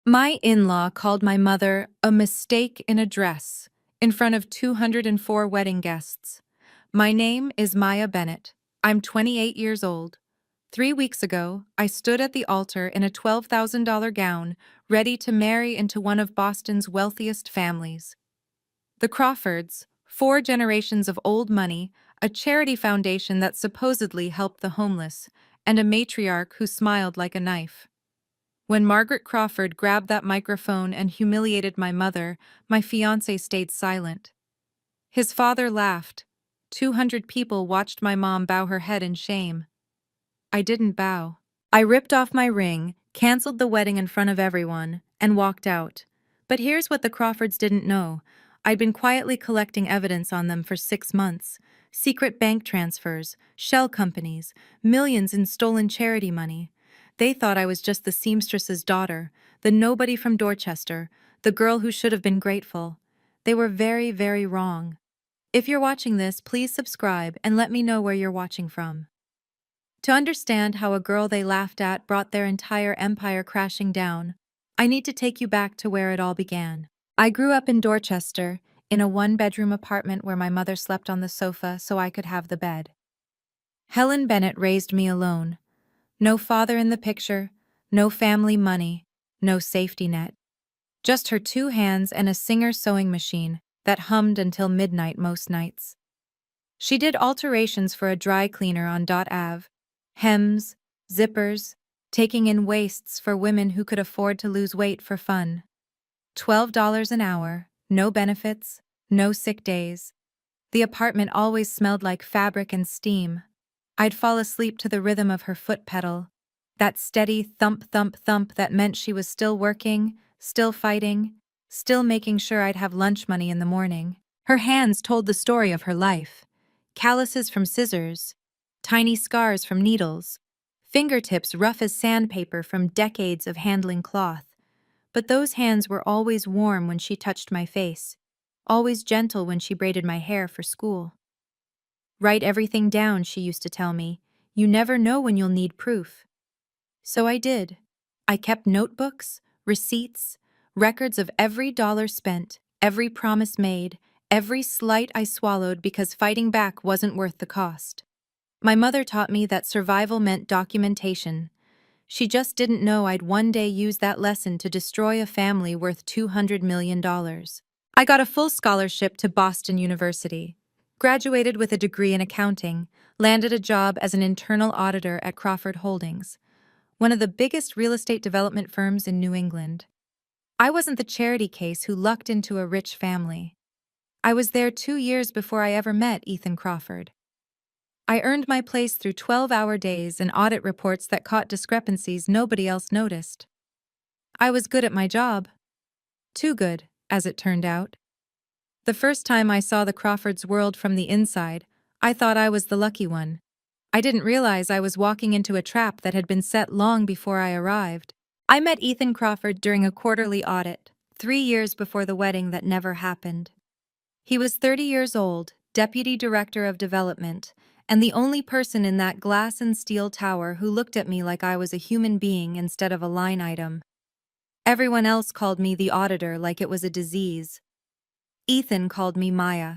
My in-law called my mother a mistake in a dress in front of 204 wedding guests. My name is Maya Bennett. I'm 28 years old. 3 weeks ago, I stood at the altar in a $12,000 gown, ready to marry into one of Boston's wealthiest families. The Crawfords, 4 generations of old money, a charity foundation that supposedly helped the homeless, and a matriarch who smiled like a knife. When Margaret Crawford grabbed that microphone and humiliated my mother, my fiancé stayed silent. His father laughed. 200 people watched my mom bow her head in shame. I didn't bow. I ripped off my ring, canceled the wedding in front of everyone, and walked out. But here's what the Crawfords didn't know. I'd been quietly collecting evidence on them for 6 months. Secret bank transfers, shell companies, millions in stolen charity money. They thought I was just the seamstress's daughter, the nobody from Dorchester, the girl who should have been grateful. They were very, very wrong. If you're watching this, please subscribe and let me know where you're watching from. To understand how a girl they laughed at brought their entire empire crashing down, I need to take you back to where it all began. I grew up in Dorchester, in a one-bedroom apartment where my mother slept on the sofa so I could have the bed. Helen Bennett raised me alone. No father in the picture, no family money, no safety net. Just her 2 hands and a Singer sewing machine that hummed until midnight most nights. She did alterations for a dry cleaner on Dot Ave, hems, zippers, taking in waists for women who could afford to lose weight for fun. $12 an hour, no benefits, no sick days. The apartment always smelled like fabric and steam. I'd fall asleep to the rhythm of her foot pedal, that steady thump thump thump that meant she was still working, still fighting, still making sure I'd have lunch money in the morning. Her hands told the story of her life. Calluses from scissors, tiny scars from needles, fingertips rough as sandpaper from decades of handling cloth. But those hands were always warm when she touched my face, always gentle when she braided my hair for school. Write everything down, she used to tell me. You never know when you'll need proof. So I did. I kept notebooks, receipts, records of every dollar spent, every promise made, every slight I swallowed because fighting back wasn't worth the cost. My mother taught me that survival meant documentation. She just didn't know I'd one day use that lesson to destroy a family worth $200 million. I got a full scholarship to Boston University, graduated with a degree in accounting, landed a job as an internal auditor at Crawford Holdings, one of the biggest real estate development firms in New England. I wasn't the charity case who lucked into a rich family. I was there 2 years before I ever met Ethan Crawford. I earned my place through 12-hour days and audit reports that caught discrepancies nobody else noticed. I was good at my job. Too good, as it turned out. The first time I saw the Crawfords' world from the inside, I thought I was the lucky one. I didn't realize I was walking into a trap that had been set long before I arrived. I met Ethan Crawford during a quarterly audit, 3 years before the wedding that never happened. He was 30 years old, deputy director of development, and the only person in that glass and steel tower who looked at me like I was a human being instead of a line item. Everyone else called me the auditor like it was a disease. Ethan called me Maya.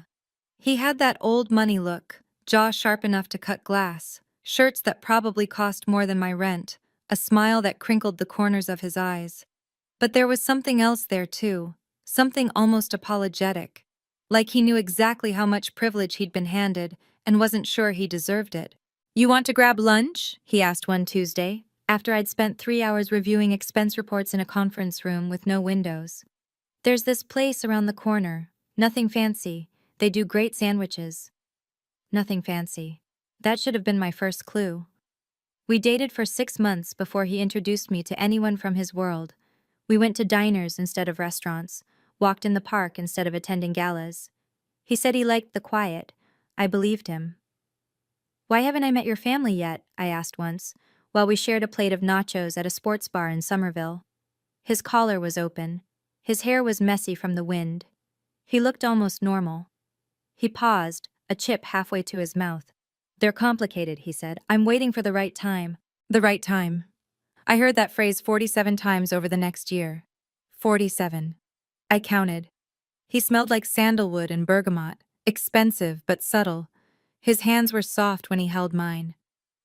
He had that old money look, jaw sharp enough to cut glass, shirts that probably cost more than my rent, a smile that crinkled the corners of his eyes. But there was something else there too, something almost apologetic, like he knew exactly how much privilege he'd been handed and wasn't sure he deserved it. "You want to grab lunch?" he asked one Tuesday, after I'd spent 3 hours reviewing expense reports in a conference room with no windows. "There's this place around the corner. Nothing fancy. They do great sandwiches." Nothing fancy. That should have been my first clue. We dated for 6 months before he introduced me to anyone from his world. We went to diners instead of restaurants, walked in the park instead of attending galas. He said he liked the quiet. I believed him. "Why haven't I met your family yet?" I asked once, while we shared a plate of nachos at a sports bar in Somerville. His collar was open. His hair was messy from the wind. He looked almost normal. He paused, a chip halfway to his mouth. "They're complicated," he said. "I'm waiting for the right time." The right time. I heard that phrase 47 times over the next year. 47. I counted. He smelled like sandalwood and bergamot, expensive but subtle. His hands were soft when he held mine.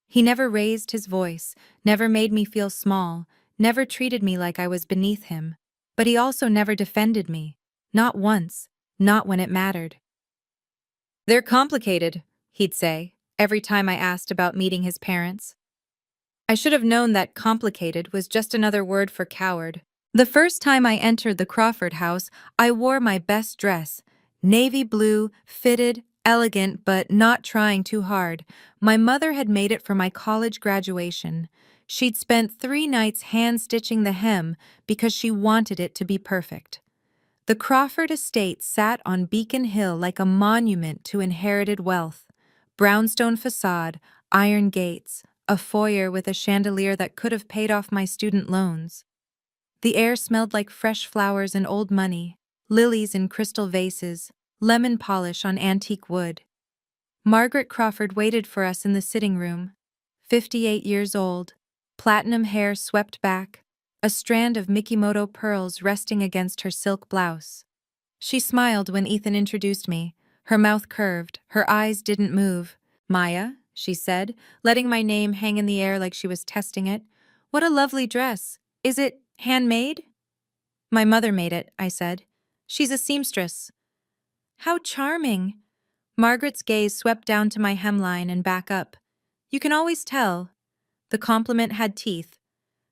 He never raised his voice, never made me feel small, never treated me like I was beneath him. But he also never defended me. Not once. Not when it mattered. "They're complicated," he'd say, every time I asked about meeting his parents. I should have known that complicated was just another word for coward. The first time I entered the Crawford house, I wore my best dress. Navy blue, fitted, elegant, but not trying too hard. My mother had made it for my college graduation. She'd spent 3 nights hand-stitching the hem because she wanted it to be perfect. The Crawford estate sat on Beacon Hill like a monument to inherited wealth. Brownstone facade, iron gates, a foyer with a chandelier that could have paid off my student loans. The air smelled like fresh flowers and old money, lilies in crystal vases, lemon polish on antique wood. Margaret Crawford waited for us in the sitting room, 58 years old, platinum hair swept back, a strand of Mikimoto pearls resting against her silk blouse. She smiled when Ethan introduced me, her mouth curved, her eyes didn't move. "Maya," she said, letting my name hang in the air like she was testing it. "What a lovely dress. Is it handmade?" "My mother made it," I said. "She's a seamstress." "How charming." Margaret's gaze swept down to my hemline and back up. "You can always tell." The compliment had teeth.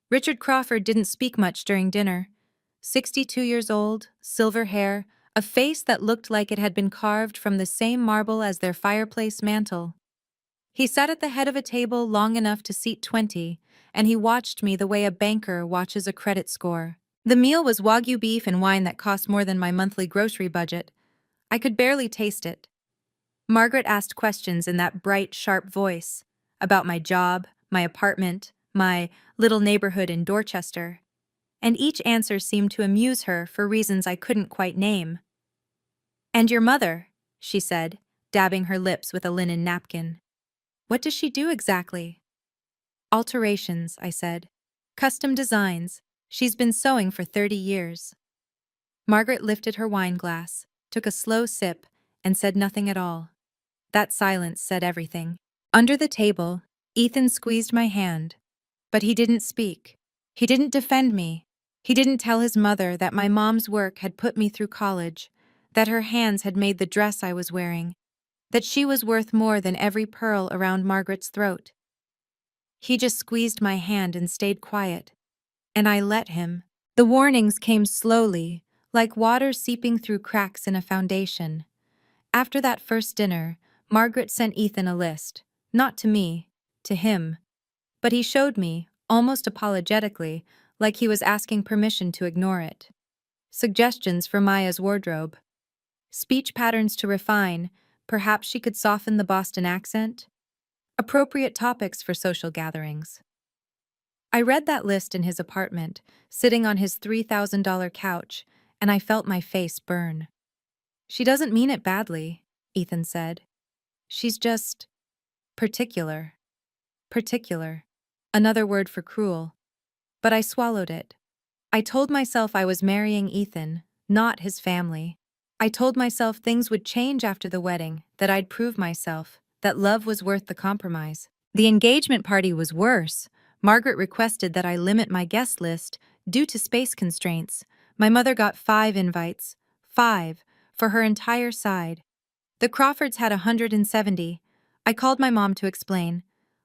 Richard Crawford didn't speak much during dinner. 62 years old, silver hair, a face that looked like it had been carved from the same marble as their fireplace mantel. He sat at the head of a table long enough to seat 20, and he watched me the way a banker watches a credit score. The meal was Wagyu beef and wine that cost more than my monthly grocery budget. I could barely taste it. Margaret asked questions in that bright, sharp voice about my job, my apartment, my little neighborhood in Dorchester, and each answer seemed to amuse her for reasons I couldn't quite name. "And your mother," she said, dabbing her lips with a linen napkin. "What does she do exactly?" "Alterations," I said. "Custom designs. She's been sewing for 30 years." Margaret lifted her wine glass, took a slow sip, and said nothing at all. That silence said everything. Under the table, Ethan squeezed my hand. But he didn't speak. He didn't defend me. He didn't tell his mother that my mom's work had put me through college, that her hands had made the dress I was wearing, that she was worth more than every pearl around Margaret's throat. He just squeezed my hand and stayed quiet. And I let him. The warnings came slowly, like water seeping through cracks in a foundation. After that first dinner, Margaret sent Ethan a list, not to me, to him. But he showed me, almost apologetically, like he was asking permission to ignore it. Suggestions for Maya's wardrobe. Speech patterns to refine, perhaps she could soften the Boston accent. Appropriate topics for social gatherings. I read that list in his apartment, sitting on his $3,000 couch, and I felt my face burn. "She doesn't mean it badly," Ethan said. "She's just particular." Particular. Another word for cruel. But I swallowed it. I told myself I was marrying Ethan, not his family. I told myself things would change after the wedding, that I'd prove myself, that love was worth the compromise. The engagement party was worse. Margaret requested that I limit my guest list due to space constraints. My mother got 5 invites. 5, for her entire side. The Crawfords had 170. I called my mom to explain.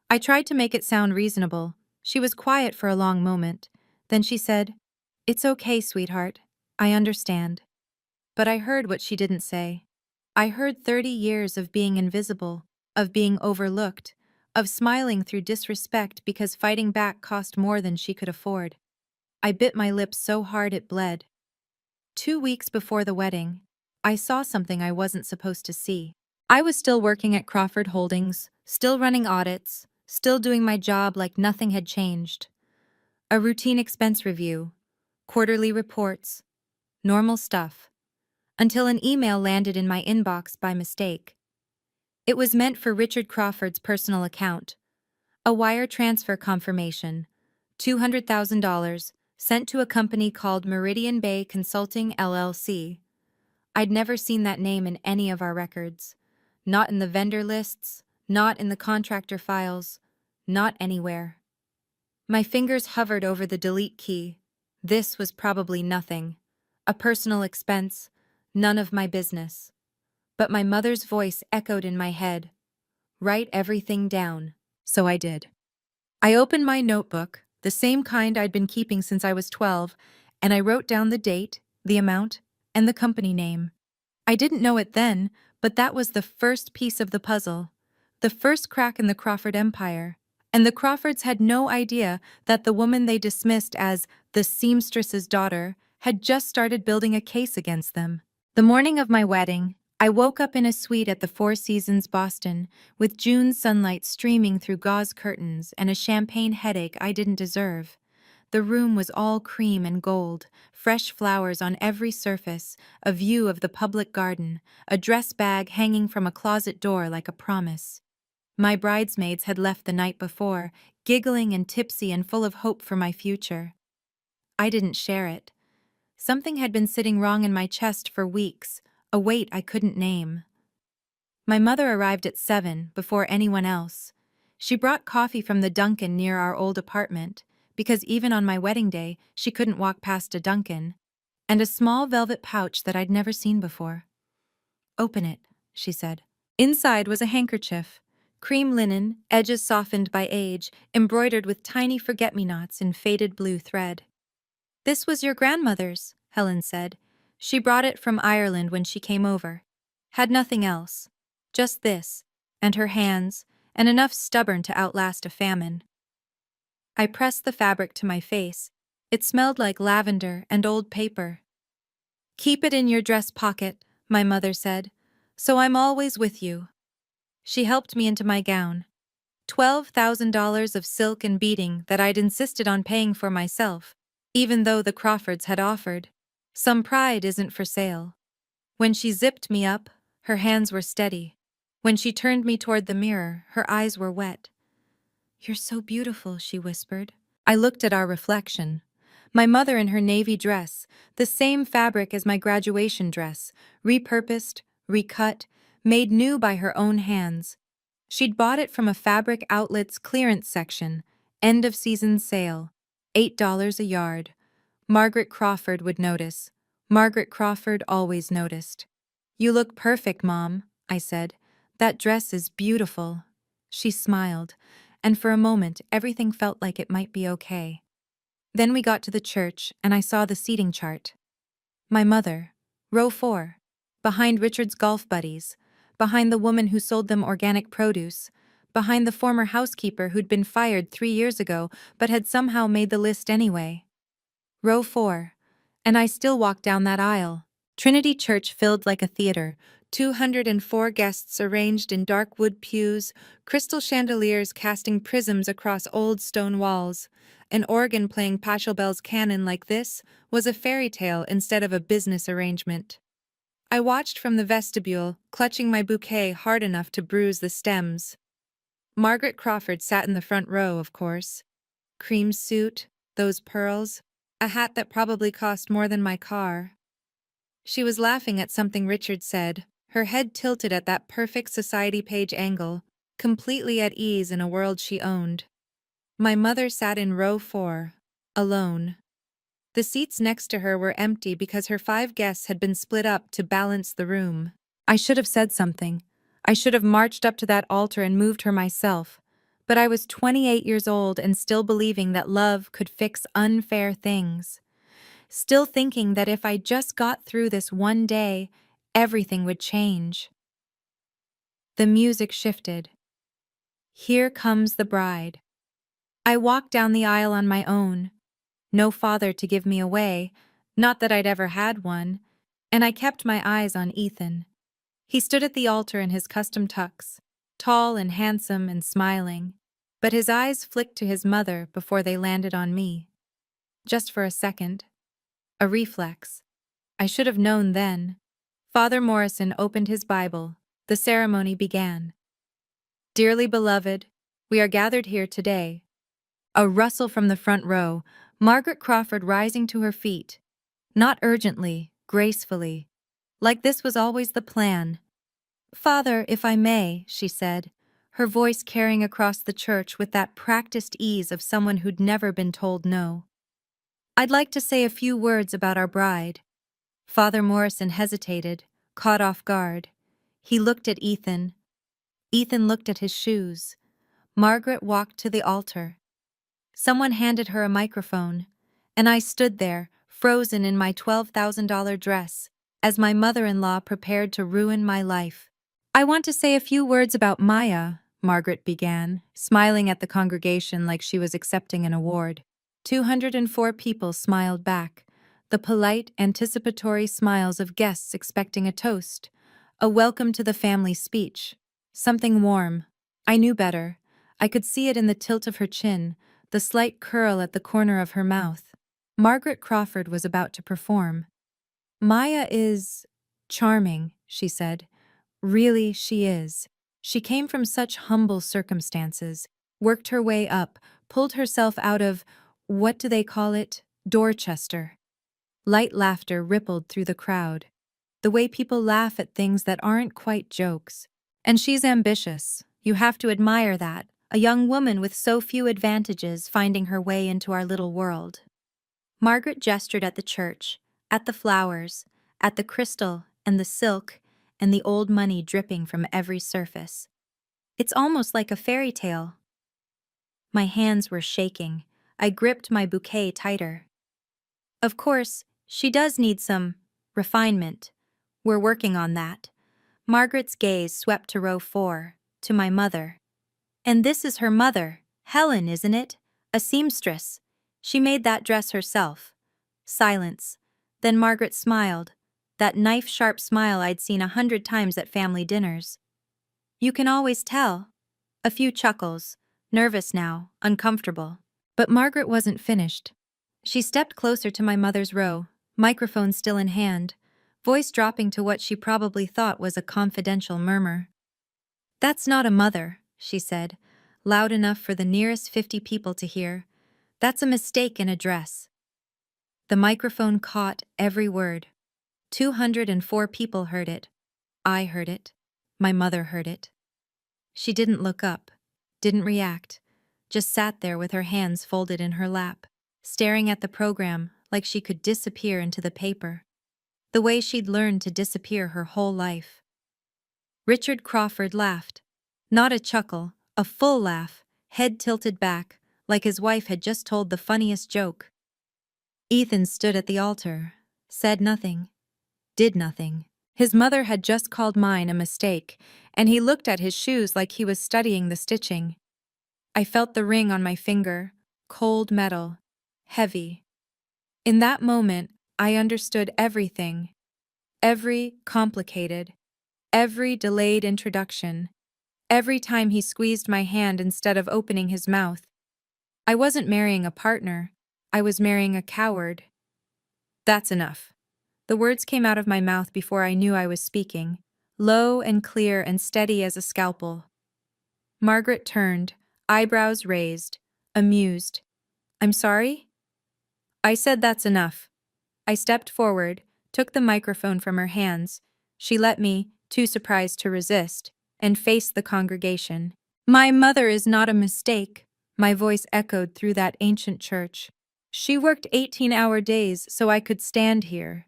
I tried to make it sound reasonable. She was quiet for a long moment. Then she said, "It's okay, sweetheart. I understand." But I heard what she didn't say. I heard 30 years of being invisible, of being overlooked, of smiling through disrespect because fighting back cost more than she could afford. I bit my lip so hard it bled. 2 weeks before the wedding, I saw something I wasn't supposed to see. I was still working at Crawford Holdings, still running audits, still doing my job like nothing had changed. A routine expense review, quarterly reports, normal stuff. Until an email landed in my inbox by mistake. It was meant for Richard Crawford's personal account. A wire transfer confirmation, $200,000, sent to a company called Meridian Bay Consulting LLC. I'd never seen that name in any of our records. Not in the vendor lists, not in the contractor files, not anywhere. My fingers hovered over the delete key. This was probably nothing. A personal expense, none of my business. But my mother's voice echoed in my head. Write everything down. So I did. I opened my notebook, the same kind I'd been keeping since I was 12, and I wrote down the date, the amount, and the company name. I didn't know it then, but that was the first piece of the puzzle, the first crack in the Crawford empire. And the Crawfords had no idea that the woman they dismissed as the seamstress's daughter had just started building a case against them. The morning of my wedding, I woke up in a suite at the Four Seasons Boston, with June sunlight streaming through gauze curtains and a champagne headache I didn't deserve. The room was all cream and gold, fresh flowers on every surface, a view of the public garden, a dress bag hanging from a closet door like a promise. My bridesmaids had left the night before, giggling and tipsy and full of hope for my future. I didn't share it. Something had been sitting wrong in my chest for weeks, a weight I couldn't name. My mother arrived at 7, before anyone else. She brought coffee from the Dunkin' near our old apartment, because even on my wedding day, she couldn't walk past a Dunkin', and a small velvet pouch that I'd never seen before. "Open it," she said. Inside was a handkerchief, cream linen, edges softened by age, embroidered with tiny forget-me-nots in faded blue thread. "This was your grandmother's," Helen said. "She brought it from Ireland when she came over. Had nothing else. Just this, and her hands, and enough stubborn to outlast a famine." I pressed the fabric to my face. It smelled like lavender and old paper. "Keep it in your dress pocket," my mother said, "so I'm always with you." She helped me into my gown. $12,000 of silk and beading that I'd insisted on paying for myself, even though the Crawfords had offered. Some pride isn't for sale. When she zipped me up, her hands were steady. When she turned me toward the mirror, her eyes were wet. "You're so beautiful," she whispered. I looked at our reflection. My mother in her navy dress, the same fabric as my graduation dress, repurposed, recut, made new by her own hands. She'd bought it from a fabric outlet's clearance section, end-of-season sale, $8 a yard. Margaret Crawford would notice. Margaret Crawford always noticed. "You look perfect, Mom," I said. "That dress is beautiful." She smiled, and for a moment everything felt like it might be okay. Then we got to the church, and I saw the seating chart. My mother, row 4, behind Richard's golf buddies, behind the woman who sold them organic produce, behind the former housekeeper who'd been fired 3 years ago but had somehow made the list anyway. Row 4, and I still walked down that aisle. Trinity Church filled like a theater, 204 guests arranged in dark wood pews, crystal chandeliers casting prisms across old stone walls. An organ playing Pachelbel's canon like this was a fairy tale instead of a business arrangement. I watched from the vestibule, clutching my bouquet hard enough to bruise the stems. Margaret Crawford sat in the front row, of course. Cream suit, those pearls, a hat that probably cost more than my car. She was laughing at something Richard said, her head tilted at that perfect society page angle, completely at ease in a world she owned. My mother sat in row 4, alone. The seats next to her were empty because her 5 guests had been split up to balance the room. I should have said something. I should have marched up to that altar and moved her myself. But I was 28 years old and still believing that love could fix unfair things. Still thinking that if I just got through this one day, everything would change. The music shifted. "Here Comes the Bride." I walked down the aisle on my own. No father to give me away, not that I'd ever had one, and I kept my eyes on Ethan. He stood at the altar in his custom tux, tall and handsome and smiling, but his eyes flicked to his mother before they landed on me. Just for a second. A reflex. I should have known then. Father Morrison opened his Bible. The ceremony began. "Dearly beloved, we are gathered here today." A rustle from the front row. Margaret Crawford rising to her feet. Not urgently, gracefully. Like this was always the plan. "Father, if I may," she said, her voice carrying across the church with that practiced ease of someone who'd never been told no. "I'd like to say a few words about our bride." Father Morrison hesitated, caught off guard. He looked at Ethan. Ethan looked at his shoes. Margaret walked to the altar. Someone handed her a microphone, and I stood there, frozen in my $12,000 dress, as my mother-in-law prepared to ruin my life. "I want to say a few words about Maya," Margaret began, smiling at the congregation like she was accepting an award. 204 people smiled back, the polite, anticipatory smiles of guests expecting a toast, a welcome to the family speech. Something warm. I knew better. I could see it in the tilt of her chin, the slight curl at the corner of her mouth. Margaret Crawford was about to perform. "Maya is charming," she said. "Really, she is. She came from such humble circumstances, worked her way up, pulled herself out of, what do they call it, Dorchester." Light laughter rippled through the crowd. The way people laugh at things that aren't quite jokes. "And she's ambitious. You have to admire that. A young woman with so few advantages finding her way into our little world." Margaret gestured at the church, at the flowers, at the crystal and the silk and the old money dripping from every surface. "It's almost like a fairy tale." My hands were shaking. I gripped my bouquet tighter. "Of course, she does need some refinement. We're working on that." Margaret's gaze swept to row 4, to my mother. "And this is her mother, Helen, isn't it? A seamstress. She made that dress herself." Silence. Then Margaret smiled, that knife-sharp smile I'd seen 100 times at family dinners. "You can always tell." A few chuckles, nervous now, uncomfortable. But Margaret wasn't finished. She stepped closer to my mother's row, microphone still in hand, voice dropping to what she probably thought was a confidential murmur. "That's not a mother," she said, loud enough for the nearest 50 people to hear. "That's a mistake in a dress." The microphone caught every word. 204 people heard it. I heard it. My mother heard it. She didn't look up, didn't react, just sat there with her hands folded in her lap, staring at the program like she could disappear into the paper, the way she'd learned to disappear her whole life. Richard Crawford laughed. Not a chuckle, a full laugh, head tilted back, like his wife had just told the funniest joke. Ethan stood at the altar, said nothing, did nothing. His mother had just called mine a mistake, and he looked at his shoes like he was studying the stitching. I felt the ring on my finger, cold metal, heavy. In that moment, I understood everything. Every complicated, every delayed introduction, every time he squeezed my hand instead of opening his mouth. I wasn't marrying a partner, I was marrying a coward. "That's enough." The words came out of my mouth before I knew I was speaking, low and clear and steady as a scalpel. Margaret turned, eyebrows raised, amused. "I'm sorry?" I said that's enough. I stepped forward, took the microphone from her hands. She let me, too surprised to resist, and faced the congregation. "My mother is not a mistake," my voice echoed through that ancient church. "She worked 18-hour days so I could stand here.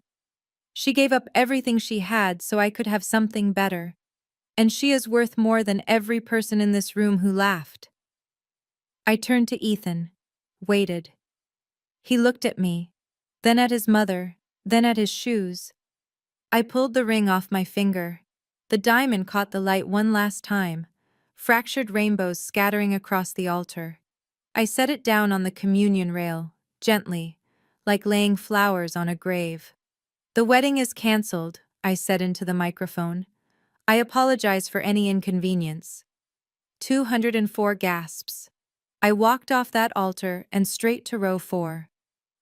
She gave up everything she had so I could have something better. And she is worth more than every person in this room who laughed." I turned to Ethan, waited. He looked at me, then at his mother, then at his shoes. I pulled the ring off my finger. The diamond caught the light one last time, fractured rainbows scattering across the altar. I set it down on the communion rail, gently, like laying flowers on a grave. "The wedding is cancelled," I said into the microphone. "I apologize for any inconvenience." 204 gasps. I walked off that altar and straight to row 4.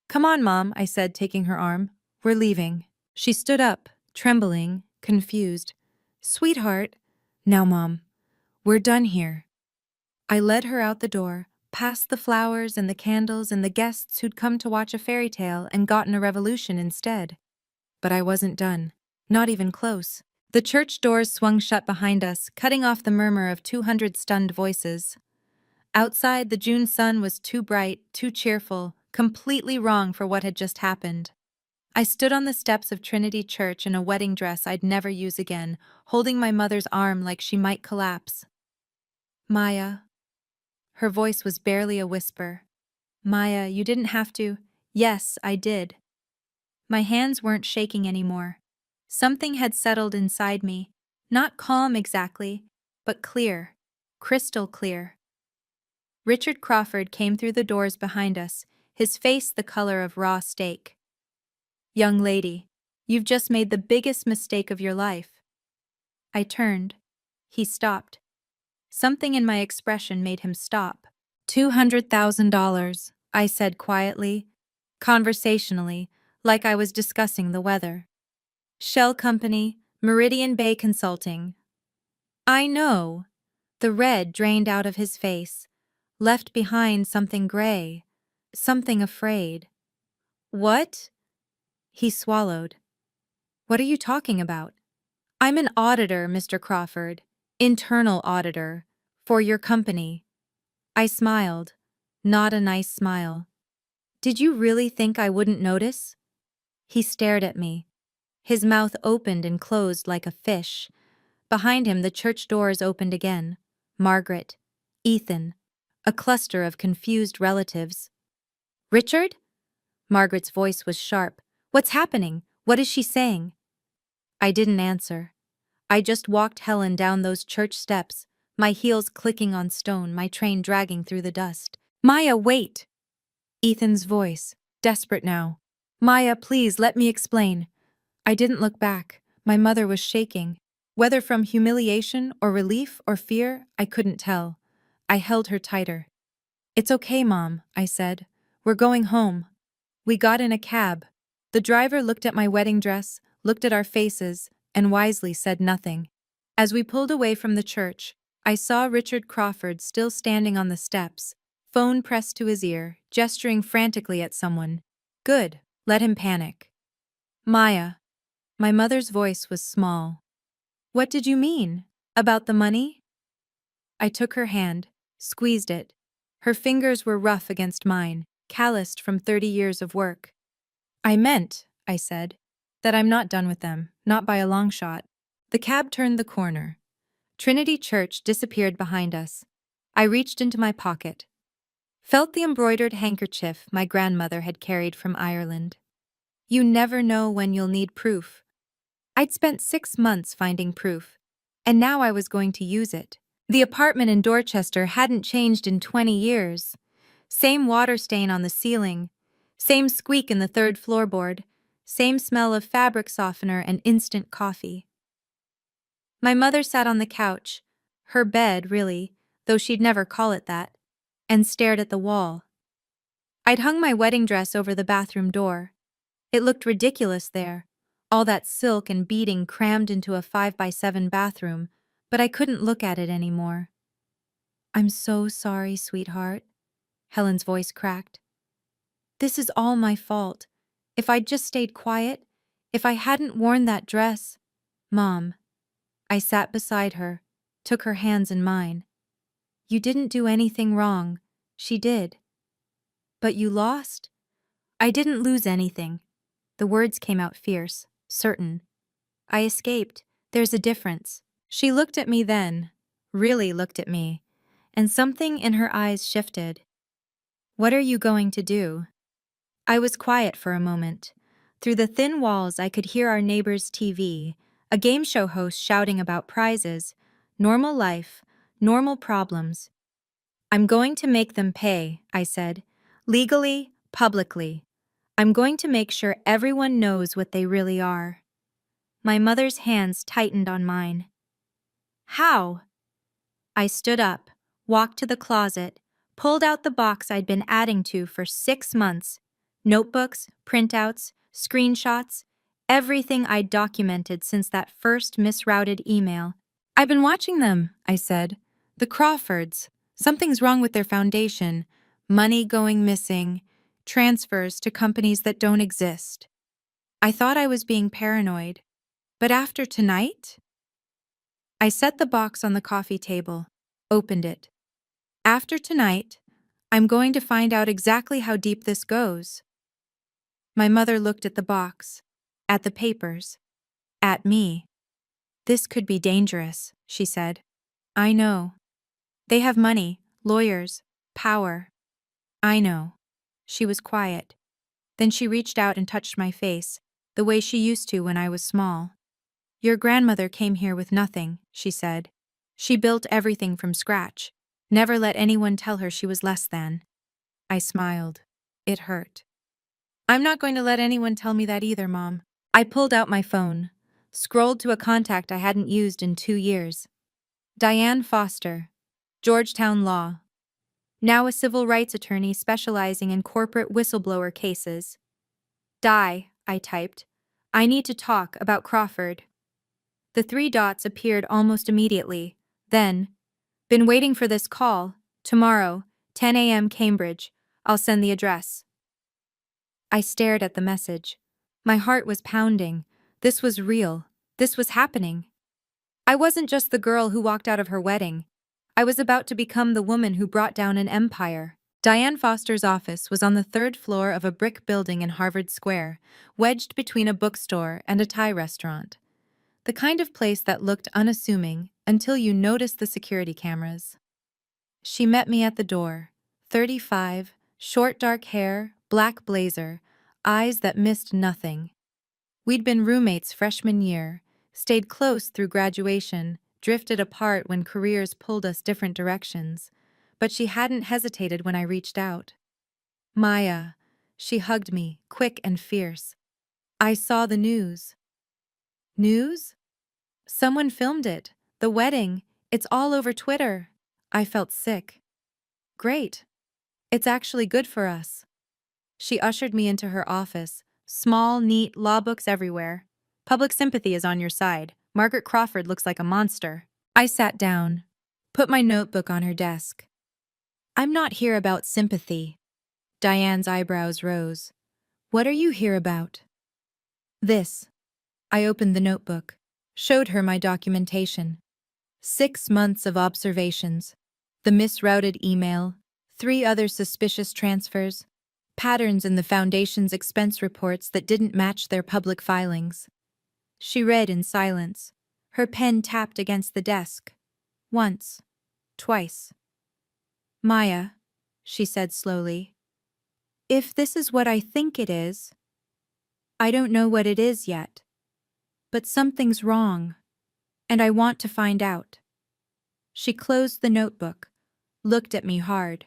"Come on, Mom," I said, taking her arm. "We're leaving." She stood up, trembling, confused. "Sweetheart." "Now, Mom. We're done here." I led her out the door, past the flowers and the candles and the guests who'd come to watch a fairy tale and gotten a revolution instead. But I wasn't done. Not even close. The church doors swung shut behind us, cutting off the murmur of 200 stunned voices. Outside, the June sun was too bright, too cheerful, completely wrong for what had just happened. I stood on the steps of Trinity Church in a wedding dress I'd never use again, holding my mother's arm like she might collapse. Maya. Her voice was barely a whisper. Maya, you didn't have to. Yes, I did. My hands weren't shaking anymore. Something had settled inside me. Not calm exactly, but clear. Crystal clear. Richard Crawford came through the doors behind us, his face the color of raw steak. Young lady, you've just made the biggest mistake of your life. I turned. He stopped. Something in my expression made him stop. $200,000, I said quietly, conversationally, like I was discussing the weather. Shell Company, Meridian Bay Consulting. I know. The red drained out of his face, left behind something gray, something afraid. What? He swallowed. What are you talking about? I'm an auditor, Mr. Crawford, internal auditor, for your company. I smiled, not a nice smile. Did you really think I wouldn't notice? He stared at me. His mouth opened and closed like a fish. Behind him, the church doors opened again. Margaret, Ethan, a cluster of confused relatives. Richard? Margaret's voice was sharp. What's happening? What is she saying? I didn't answer. I just walked Helen down those church steps, my heels clicking on stone, my train dragging through the dust. Maya, wait! Ethan's voice, desperate now. Maya, please, let me explain. I didn't look back. My mother was shaking. Whether from humiliation or relief or fear, I couldn't tell. I held her tighter. It's okay, Mom, I said. We're going home. We got in a cab. The driver looked at my wedding dress, looked at our faces, and wisely said nothing. As we pulled away from the church, I saw Richard Crawford still standing on the steps, phone pressed to his ear, gesturing frantically at someone. Good, let him panic. Maya. My mother's voice was small. What did you mean? About the money? I took her hand, squeezed it. Her fingers were rough against mine, calloused from 30 years of work. I meant, I said, that I'm not done with them, not by a long shot. The cab turned the corner. Trinity Church disappeared behind us. I reached into my pocket. Felt the embroidered handkerchief my grandmother had carried from Ireland. You never know when you'll need proof. I'd spent 6 months finding proof, and now I was going to use it. The apartment in Dorchester hadn't changed in 20 years. Same water stain on the ceiling, same squeak in the third floorboard, same smell of fabric softener and instant coffee. My mother sat on the couch, her bed really, though she'd never call it that, and stared at the wall. I'd hung my wedding dress over the bathroom door. It looked ridiculous there, all that silk and beading crammed into a 5x7 bathroom, but I couldn't look at it anymore. I'm so sorry, sweetheart, Helen's voice cracked. This is all my fault. If I'd just stayed quiet, if I hadn't worn that dress. Mom. I sat beside her, took her hands in mine. You didn't do anything wrong. She did. But you lost? I didn't lose anything. The words came out fierce, certain. I escaped. There's a difference. She looked at me then, really looked at me, and something in her eyes shifted. What are you going to do? I was quiet for a moment. Through the thin walls I could hear our neighbor's TV, a game show host shouting about prizes, normal life, normal problems. I'm going to make them pay, I said, legally, publicly. I'm going to make sure everyone knows what they really are. My mother's hands tightened on mine. How? I stood up, walked to the closet, pulled out the box I'd been adding to for 6 months. Notebooks, printouts, screenshots, everything I'd documented since that first misrouted email. I've been watching them, I said. The Crawfords. Something's wrong with their foundation. Money going missing, transfers to companies that don't exist. I thought I was being paranoid. But after tonight? I set the box on the coffee table, opened it. After tonight, I'm going to find out exactly how deep this goes. My mother looked at the box, at the papers, at me. This could be dangerous, she said. I know. They have money, lawyers, power. I know. She was quiet. Then she reached out and touched my face, the way she used to when I was small. Your grandmother came here with nothing, she said. She built everything from scratch. Never let anyone tell her she was less than. I smiled. It hurt. I'm not going to let anyone tell me that either, Mom. I pulled out my phone, scrolled to a contact I hadn't used in 2 years. Diane Foster, Georgetown Law. Now a civil rights attorney specializing in corporate whistleblower cases. Di, I typed. I need to talk about Crawford. The 3 dots appeared almost immediately. Then, been waiting for this call. Tomorrow, 10 a.m. Cambridge. I'll send the address. I stared at the message. My heart was pounding. This was real. This was happening. I wasn't just the girl who walked out of her wedding. I was about to become the woman who brought down an empire. Diane Foster's office was on the 3rd floor of a brick building in Harvard Square, wedged between a bookstore and a Thai restaurant. The kind of place that looked unassuming until you noticed the security cameras. She met me at the door, 35, short dark hair, black blazer, eyes that missed nothing. We'd been roommates freshman year, stayed close through graduation, drifted apart when careers pulled us different directions, but she hadn't hesitated when I reached out. Maya, she hugged me, quick and fierce. I saw the news. News? Someone filmed it. The wedding. It's all over Twitter. I felt sick. Great. It's actually good for us. She ushered me into her office. Small, neat, law books everywhere. Public sympathy is on your side. Margaret Crawford looks like a monster. I sat down, put my notebook on her desk. I'm not here about sympathy. Diane's eyebrows rose. What are you here about? This. I opened the notebook, showed her my documentation. 6 months of observations. The misrouted email, 3 other suspicious transfers, patterns in the foundation's expense reports that didn't match their public filings. She read in silence. Her pen tapped against the desk. Once. Twice. Maya, she said slowly, if this is what I think it is, I don't know what it is yet, but something's wrong, and I want to find out. She closed the notebook, looked at me hard.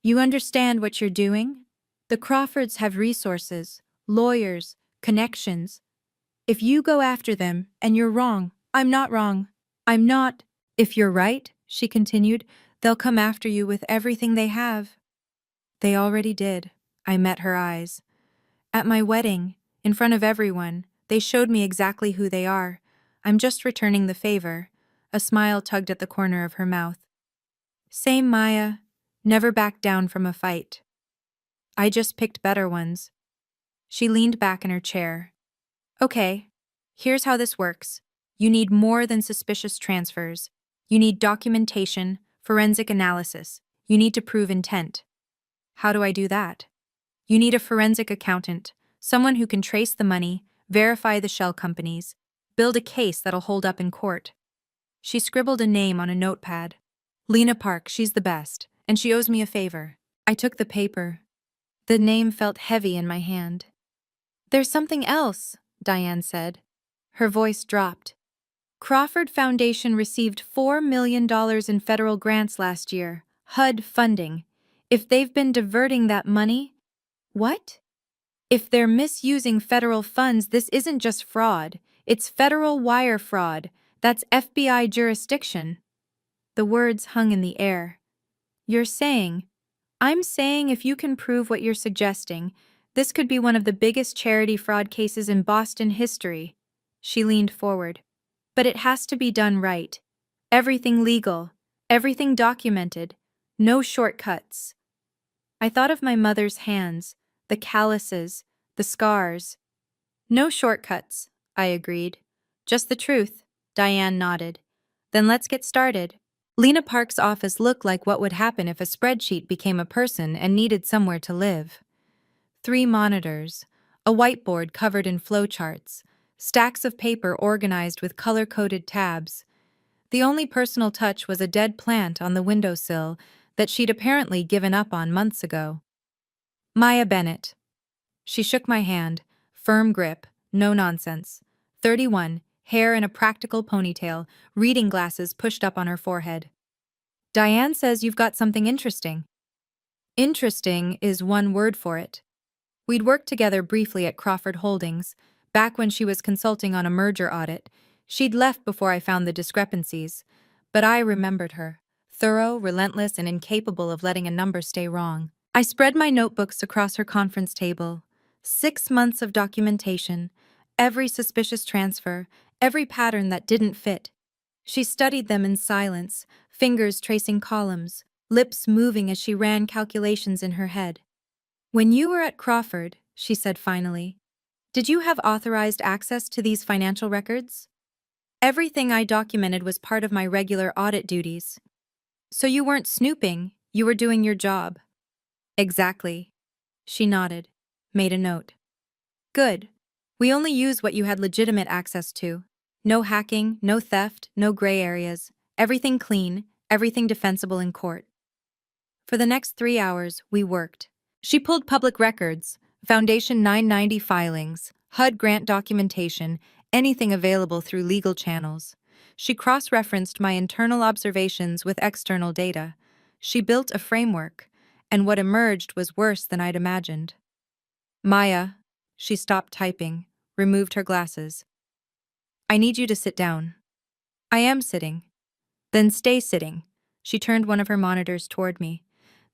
You understand what you're doing? The Crawfords have resources, lawyers, connections. If you go after them and you're wrong, I'm not wrong. I'm not. If you're right, she continued, they'll come after you with everything they have. They already did. I met her eyes. At my wedding, in front of everyone, they showed me exactly who they are. I'm just returning the favor. A smile tugged at the corner of her mouth. Same Maya, never backed down from a fight. I just picked better ones. She leaned back in her chair. Okay, here's how this works. You need more than suspicious transfers. You need documentation, forensic analysis. You need to prove intent. How do I do that? You need a forensic accountant, someone who can trace the money, verify the shell companies, build a case that'll hold up in court. She scribbled a name on a notepad. Lena Park, she's the best, and she owes me a favor. I took the paper. The name felt heavy in my hand. There's something else, Diane said. Her voice dropped. Crawford Foundation received $4 million in federal grants last year, HUD funding. If they've been diverting that money... What? If they're misusing federal funds, this isn't just fraud. It's federal wire fraud. That's FBI jurisdiction. The words hung in the air. You're saying... I'm saying if you can prove what you're suggesting, this could be one of the biggest charity fraud cases in Boston history. She leaned forward. But it has to be done right. Everything legal. Everything documented, no shortcuts. I thought of my mother's hands, the calluses, the scars. No shortcuts, I agreed. Just the truth, Diane nodded. Then let's get started. Lena Park's office looked like what would happen if a spreadsheet became a person and needed somewhere to live. 3 monitors, a whiteboard covered in flowcharts, stacks of paper organized with color-coded tabs. The only personal touch was a dead plant on the windowsill that she'd apparently given up on months ago. Maya Bennett. She shook my hand, firm grip, no nonsense. 31, hair in a practical ponytail, reading glasses pushed up on her forehead. Diane says you've got something interesting. Interesting is one word for it. We'd worked together briefly at Crawford Holdings, back when she was consulting on a merger audit. She'd left before I found the discrepancies, but I remembered her. Thorough, relentless, and incapable of letting a number stay wrong. I spread my notebooks across her conference table. 6 months of documentation, every suspicious transfer, every pattern that didn't fit. She studied them in silence, fingers tracing columns, lips moving as she ran calculations in her head. When you were at Crawford, she said finally, did you have authorized access to these financial records? Everything I documented was part of my regular audit duties. So you weren't snooping, you were doing your job. Exactly. She nodded, made a note. Good. We only use what you had legitimate access to. No hacking, no theft, no gray areas. Everything clean, everything defensible in court. For the next 3 hours, we worked. She pulled public records, Foundation 990 filings, HUD grant documentation, anything available through legal channels. She cross-referenced my internal observations with external data. She built a framework, and what emerged was worse than I'd imagined. Maya, she stopped typing, removed her glasses. I need you to sit down. I am sitting. Then stay sitting. She turned one of her monitors toward me.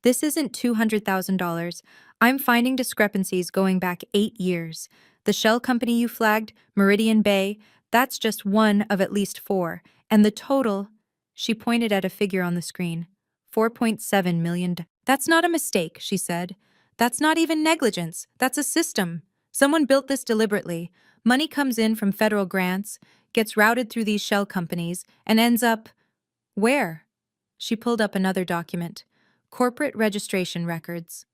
This isn't $200,000. I'm finding discrepancies going back 8 years. The shell company you flagged, Meridian Bay, that's just one of at least 4. And the total, she pointed at a figure on the screen, $4.7 million. That's not a mistake, she said. That's not even negligence. That's a system. Someone built this deliberately. Money comes in from federal grants, gets routed through these shell companies, and ends up… Where? She pulled up another document. Corporate registration records.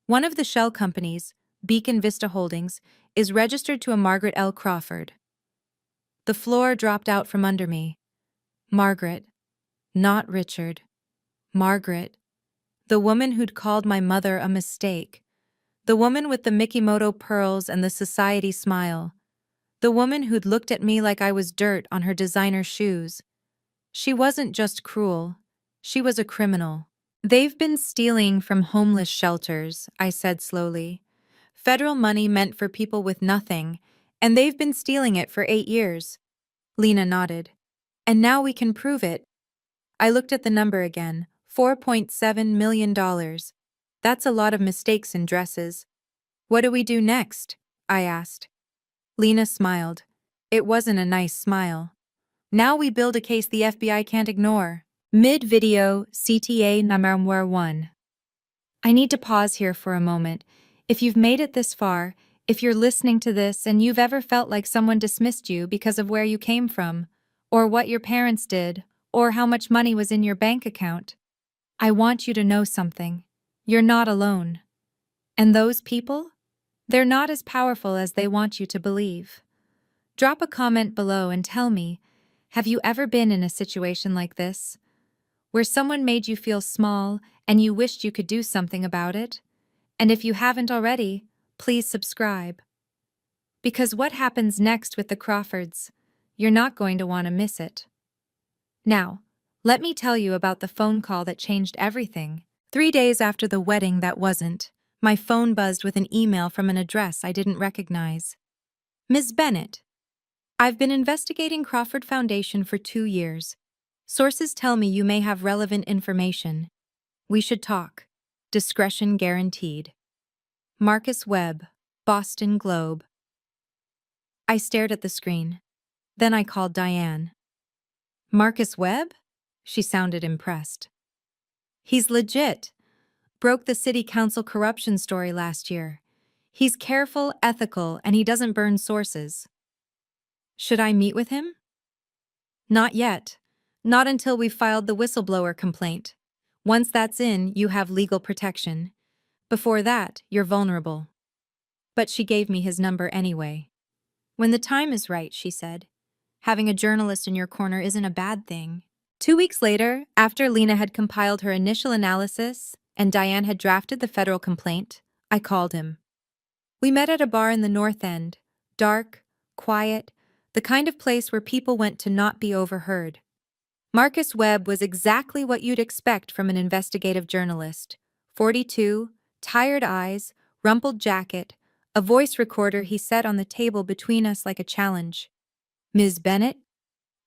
One of the shell companies, Beacon Vista Holdings, is registered to a Margaret L. Crawford. The floor dropped out from under me. Margaret. Not Richard. Margaret. The woman who'd called my mother a mistake. The woman with the Mikimoto pearls and the society smile. The woman who'd looked at me like I was dirt on her designer shoes. She wasn't just cruel. She was a criminal. They've been stealing from homeless shelters, I said slowly. Federal money meant for people with nothing, and they've been stealing it for 8 years. Lena nodded. And now we can prove it. I looked at the number again, $4.7 million. That's a lot of mistakes in dresses. What do we do next? I asked. Lena smiled. It wasn't a nice smile. Now we build a case the FBI can't ignore. Mid-video, CTA number 1. I need to pause here for a moment. If you've made it this far, if you're listening to this and you've ever felt like someone dismissed you because of where you came from, or what your parents did, or how much money was in your bank account, I want you to know something. You're not alone. And those people? They're not as powerful as they want you to believe. Drop a comment below and tell me, have you ever been in a situation like this, where someone made you feel small and you wished you could do something about it? And if you haven't already, please subscribe. Because what happens next with the Crawfords, you're not going to want to miss it. Now, let me tell you about the phone call that changed everything. 3 days after the wedding that wasn't, my phone buzzed with an email from an address I didn't recognize. Ms. Bennett, I've been investigating Crawford Foundation for 2 years. Sources tell me you may have relevant information. We should talk. Discretion guaranteed. Marcus Webb, Boston Globe. I stared at the screen. Then I called Diane. Marcus Webb? She sounded impressed. He's legit. Broke the city council corruption story last year. He's careful, ethical, and he doesn't burn sources. Should I meet with him? Not yet. Not until we've filed the whistleblower complaint. Once that's in, you have legal protection. Before that, you're vulnerable. But she gave me his number anyway. When the time is right, she said. Having a journalist in your corner isn't a bad thing. 2 weeks later, after Lena had compiled her initial analysis and Diane had drafted the federal complaint, I called him. We met at a bar in the North End, dark, quiet, the kind of place where people went to not be overheard. Marcus Webb was exactly what you'd expect from an investigative journalist. 42, tired eyes, rumpled jacket, a voice recorder he set on the table between us like a challenge. Ms. Bennett?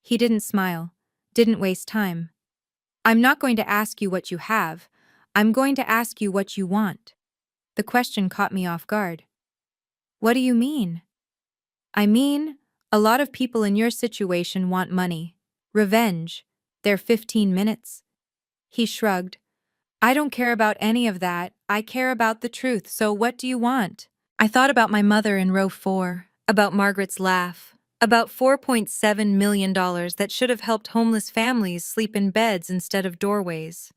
He didn't smile, didn't waste time. I'm not going to ask you what you have. I'm going to ask you what you want. The question caught me off guard. What do you mean? I mean, a lot of people in your situation want money. Revenge. Their 15 minutes. He shrugged. I don't care about any of that. I care about the truth, so what do you want? I thought about my mother in row 4, about Margaret's laugh, about $4.7 million that should have helped homeless families sleep in beds instead of doorways.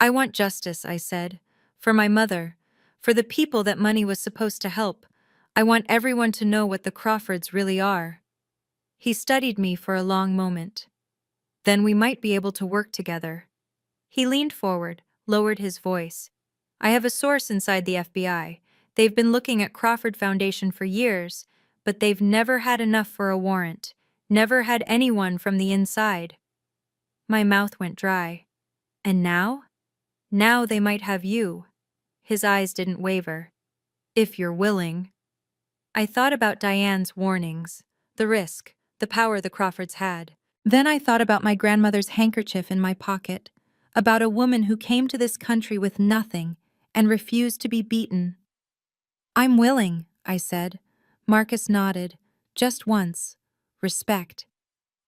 I want justice, I said, for my mother, for the people that money was supposed to help. I want everyone to know what the Crawfords really are. He studied me for a long moment. Then we might be able to work together. He leaned forward, lowered his voice. I have a source inside the FBI. They've been looking at Crawford Foundation for years, but they've never had enough for a warrant, never had anyone from the inside. My mouth went dry. And now? Now they might have you. His eyes didn't waver. If you're willing. I thought about Diane's warnings, the risk, the power the Crawfords had. Then I thought about my grandmother's handkerchief in my pocket, about a woman who came to this country with nothing and refused to be beaten. I'm willing, I said. Marcus nodded, just once. Respect.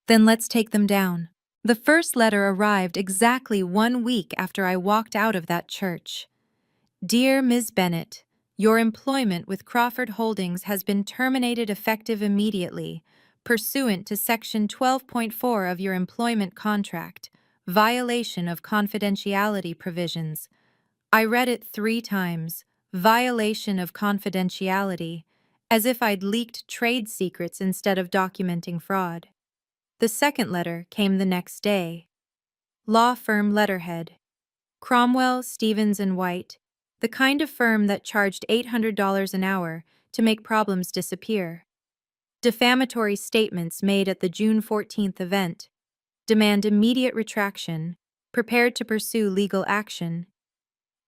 Then let's take them down. The first letter arrived exactly 1 week after I walked out of that church. Dear Ms. Bennett, your employment with Crawford Holdings has been terminated effective immediately, pursuant to Section 12.4 of your employment contract, violation of confidentiality provisions. I read it 3 times, violation of confidentiality, as if I'd leaked trade secrets instead of documenting fraud. The second letter came the next day. Law firm letterhead. Cromwell, Stevens & White, the kind of firm that charged $800 an hour to make problems disappear. Defamatory statements made at the June 14th event. Demand immediate retraction. Prepared to pursue legal action.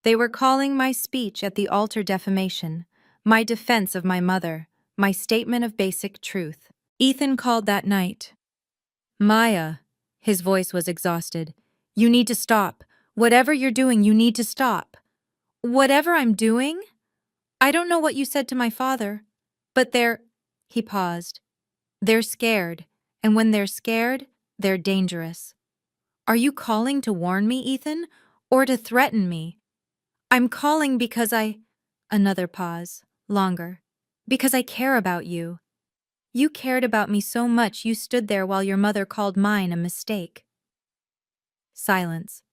They were calling my speech at the altar defamation, my defense of my mother, my statement of basic truth. Ethan called that night. Maya, his voice was exhausted. You need to stop. Whatever you're doing, you need to stop. Whatever I'm doing? I don't know what you said to my father, but he paused. They're scared, and when they're scared, they're dangerous. Are you calling to warn me, Ethan, or to threaten me? I'm calling because Another pause, longer. Because I care about you. You cared about me so much you stood there while your mother called mine a mistake. Silence.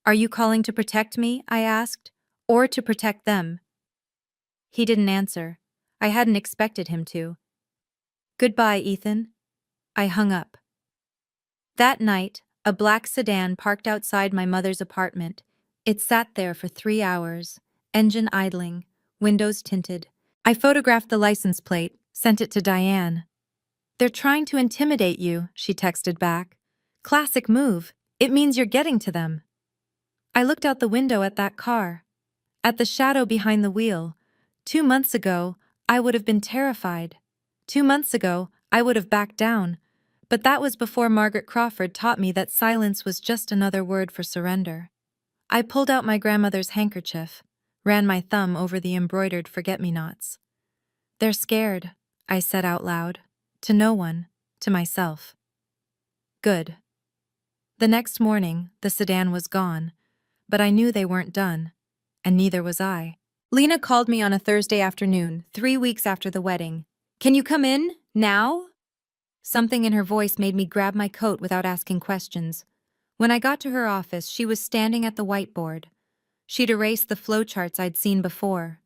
Are you calling to protect me, I asked, or to protect them? He didn't answer. I hadn't expected him to. Goodbye, Ethan. I hung up. That night, a black sedan parked outside my mother's apartment. It sat there for 3 hours, engine idling, windows tinted. I photographed the license plate, sent it to Diane. They're trying to intimidate you, she texted back. Classic move. It means you're getting to them. I looked out the window at that car, at the shadow behind the wheel. 2 months ago, I would have been terrified. 2 months ago, I would have backed down. But that was before Margaret Crawford taught me that silence was just another word for surrender. I pulled out my grandmother's handkerchief, ran my thumb over the embroidered forget-me-nots. They're scared, I said out loud. To no one, to myself. Good. The next morning, the sedan was gone, but I knew they weren't done, and neither was I. Lena called me on a Thursday afternoon, 3 weeks after the wedding. "Can you come in? Now?" Something in her voice made me grab my coat without asking questions. When I got to her office, she was standing at the whiteboard. She'd erased the flowcharts I'd seen before.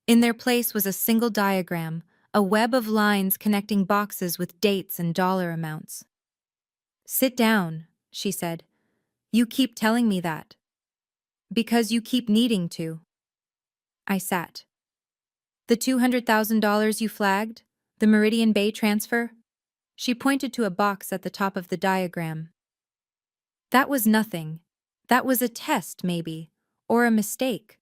In their place was a single diagram, a web of lines connecting boxes with dates and dollar amounts. "Sit down," she said. "You keep telling me that. Because you keep needing to." I sat. "The $200,000 you flagged? The Meridian Bay transfer?" She pointed to a box at the top of the diagram. "That was nothing. That was a test, maybe. Or a mistake."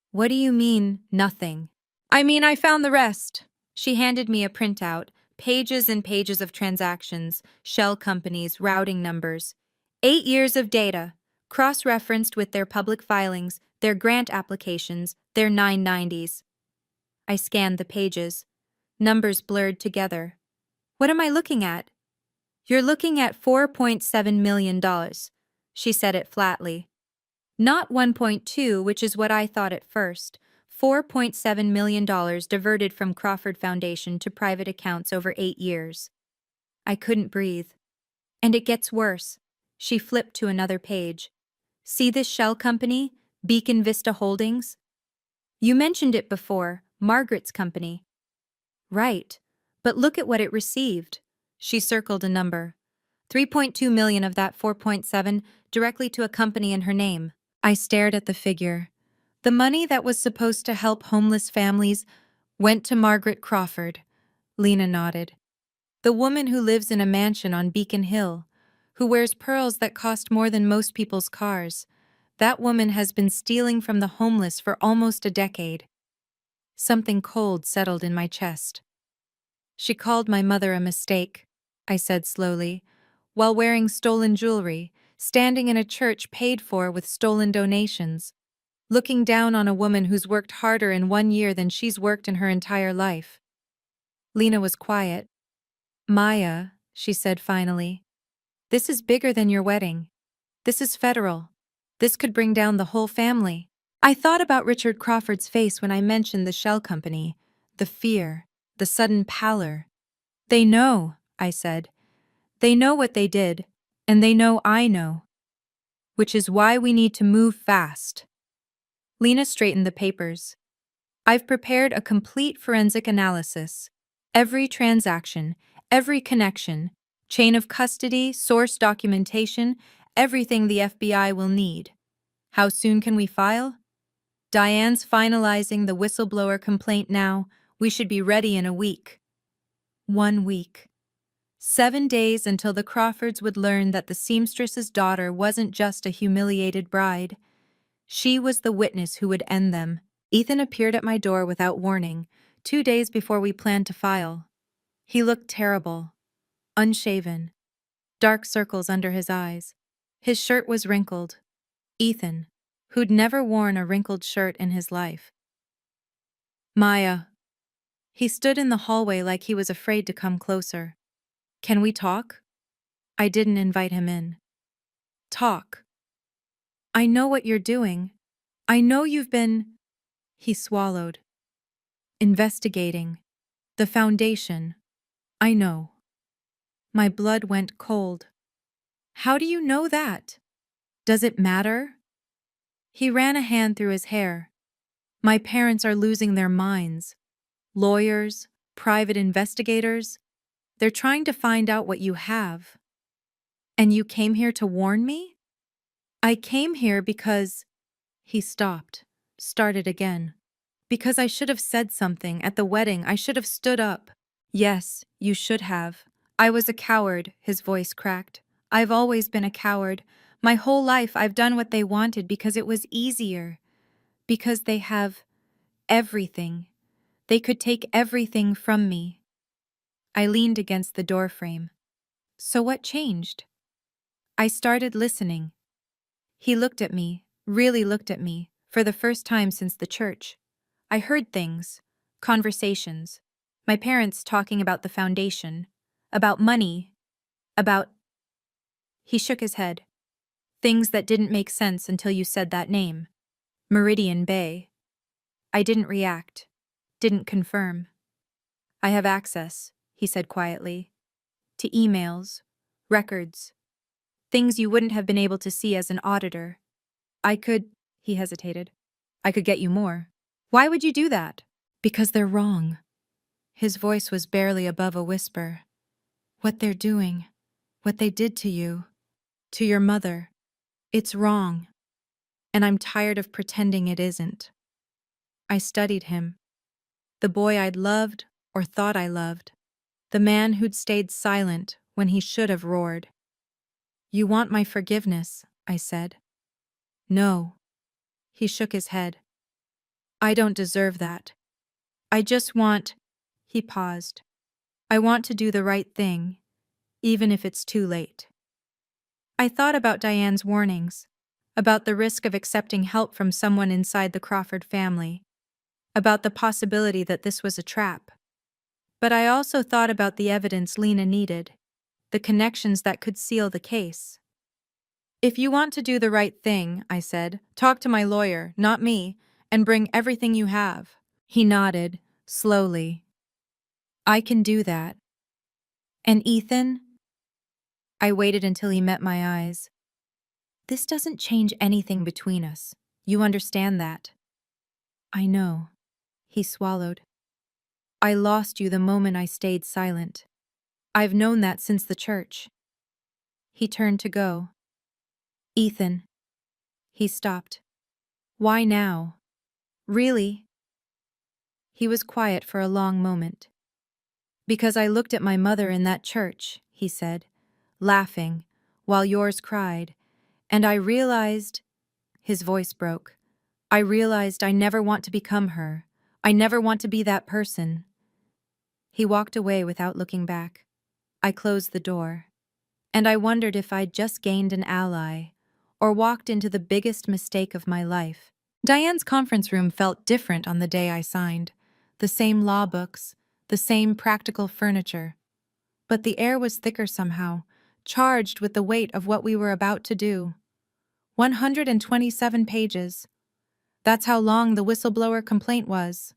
"What do you mean, nothing?" "I mean, I found the rest." She handed me a printout, pages and pages of transactions, shell companies, routing numbers. 8 years of data, cross-referenced with their public filings, their grant applications, their 990s. I scanned the pages. Numbers blurred together. "What am I looking at?" "You're looking at $4.7 million, she said it flatly. Not 1.2, which is what I thought at first. $4.7 million diverted from Crawford Foundation to private accounts over 8 years. I couldn't breathe. "And it gets worse." She flipped to another page. "See this shell company? Beacon Vista Holdings? You mentioned it before, Margaret's company." "Right. But look at what it received." She circled a number. 3.2 million of that 4.7 directly to a company in her name. I stared at the figure. The money that was supposed to help homeless families went to Margaret Crawford. Lena nodded. "The woman who lives in a mansion on Beacon Hill, who wears pearls that cost more than most people's cars. That woman has been stealing from the homeless for almost a decade." Something cold settled in my chest. "She called my mother a mistake," I said slowly, "while wearing stolen jewelry, standing in a church paid for with stolen donations, looking down on a woman who's worked harder in 1 year than she's worked in her entire life." Lena was quiet. "Maya," she said finally, "this is bigger than your wedding. This is federal. This could bring down the whole family." I thought about Richard Crawford's face when I mentioned the shell company, the fear, the sudden pallor. "They know," I said. "They know what they did, and they know I know. Which is why we need to move fast." Lena straightened the papers. "I've prepared a complete forensic analysis. Every transaction, every connection, chain of custody, source documentation, everything the FBI will need. How soon can we file?" "Diane's finalizing the whistleblower complaint now. We should be ready in a week." 1 week. 7 days until the Crawfords would learn that the seamstress's daughter wasn't just a humiliated bride. She was the witness who would end them. Ethan appeared at my door without warning, 2 days before we planned to file. He looked terrible. Unshaven. Dark circles under his eyes. His shirt was wrinkled. Ethan, who'd never worn a wrinkled shirt in his life. "Maya." He stood in the hallway like he was afraid to come closer. "Can we talk?" I didn't invite him in. "Talk." "I know what you're doing. I know you've been—" He swallowed. "Investigating. The foundation. I know." My blood went cold. "How do you know that? Does it matter?" He ran a hand through his hair. "My parents are losing their minds. Lawyers, private investigators. They're trying to find out what you have. And you came here to warn me?" "I came here because—" He stopped, started again. "Because I should have said something at the wedding. I should have stood up." "Yes, you should have. I was a coward," his voice cracked. "I've always been a coward. My whole life I've done what they wanted because it was easier. Because they have everything. They could take everything from me." I leaned against the doorframe. "So what changed?" I started listening. He looked at me, really looked at me, for the first time since the church. I heard things, conversations, my parents talking about the foundation, about money, about— He shook his head. Things that didn't make sense until you said that name. Meridian Bay. I didn't react. Didn't confirm. I have access, he said quietly, to emails, records, things you wouldn't have been able to see as an auditor. He hesitated. I could get you more. Why would you do that? Because they're wrong. His voice was barely above a whisper. What they're doing, what they did to you, to your mother, it's wrong. And I'm tired of pretending it isn't. I studied him. The boy I'd loved or thought I loved. The man who'd stayed silent when he should have roared. You want my forgiveness, I said. No. He shook his head. I don't deserve that. I just want... He paused. I want to do the right thing, even if it's too late. I thought about Diane's warnings, about the risk of accepting help from someone inside the Crawford family, about the possibility that this was a trap. But I also thought about the evidence Lena needed, the connections that could seal the case. If you want to do the right thing, I said, talk to my lawyer, not me, and bring everything you have. He nodded, slowly. I can do that. And Ethan? I waited until he met my eyes. This doesn't change anything between us. You understand that? I know. He swallowed. I lost you the moment I stayed silent. I've known that since the church. He turned to go. Ethan. He stopped. Why now? Really? He was quiet for a long moment. Because I looked at my mother in that church, he said, laughing, while yours cried, and I realized... His voice broke. I realized I never want to become her. I never want to be that person. He walked away without looking back. I closed the door. And I wondered if I'd just gained an ally, or walked into the biggest mistake of my life. Diane's conference room felt different on the day I signed. The same law books, the same practical furniture. But the air was thicker somehow, charged with the weight of what we were about to do. 127 pages. That's how long the whistleblower complaint was.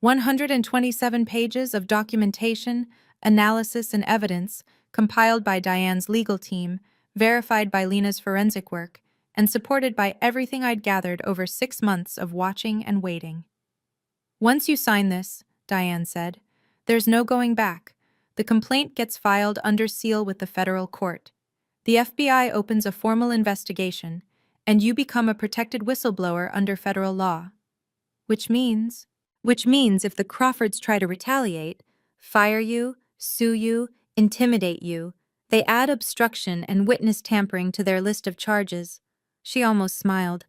127 pages of documentation, analysis, and evidence compiled by Diane's legal team, verified by Lena's forensic work, and supported by everything I'd gathered over 6 months of watching and waiting. Once you sign this, Diane said, there's no going back. The complaint gets filed under seal with the federal court. The FBI opens a formal investigation, and you become a protected whistleblower under federal law. Which means if the Crawfords try to retaliate, fire you, sue you, intimidate you, they add obstruction and witness tampering to their list of charges. She almost smiled.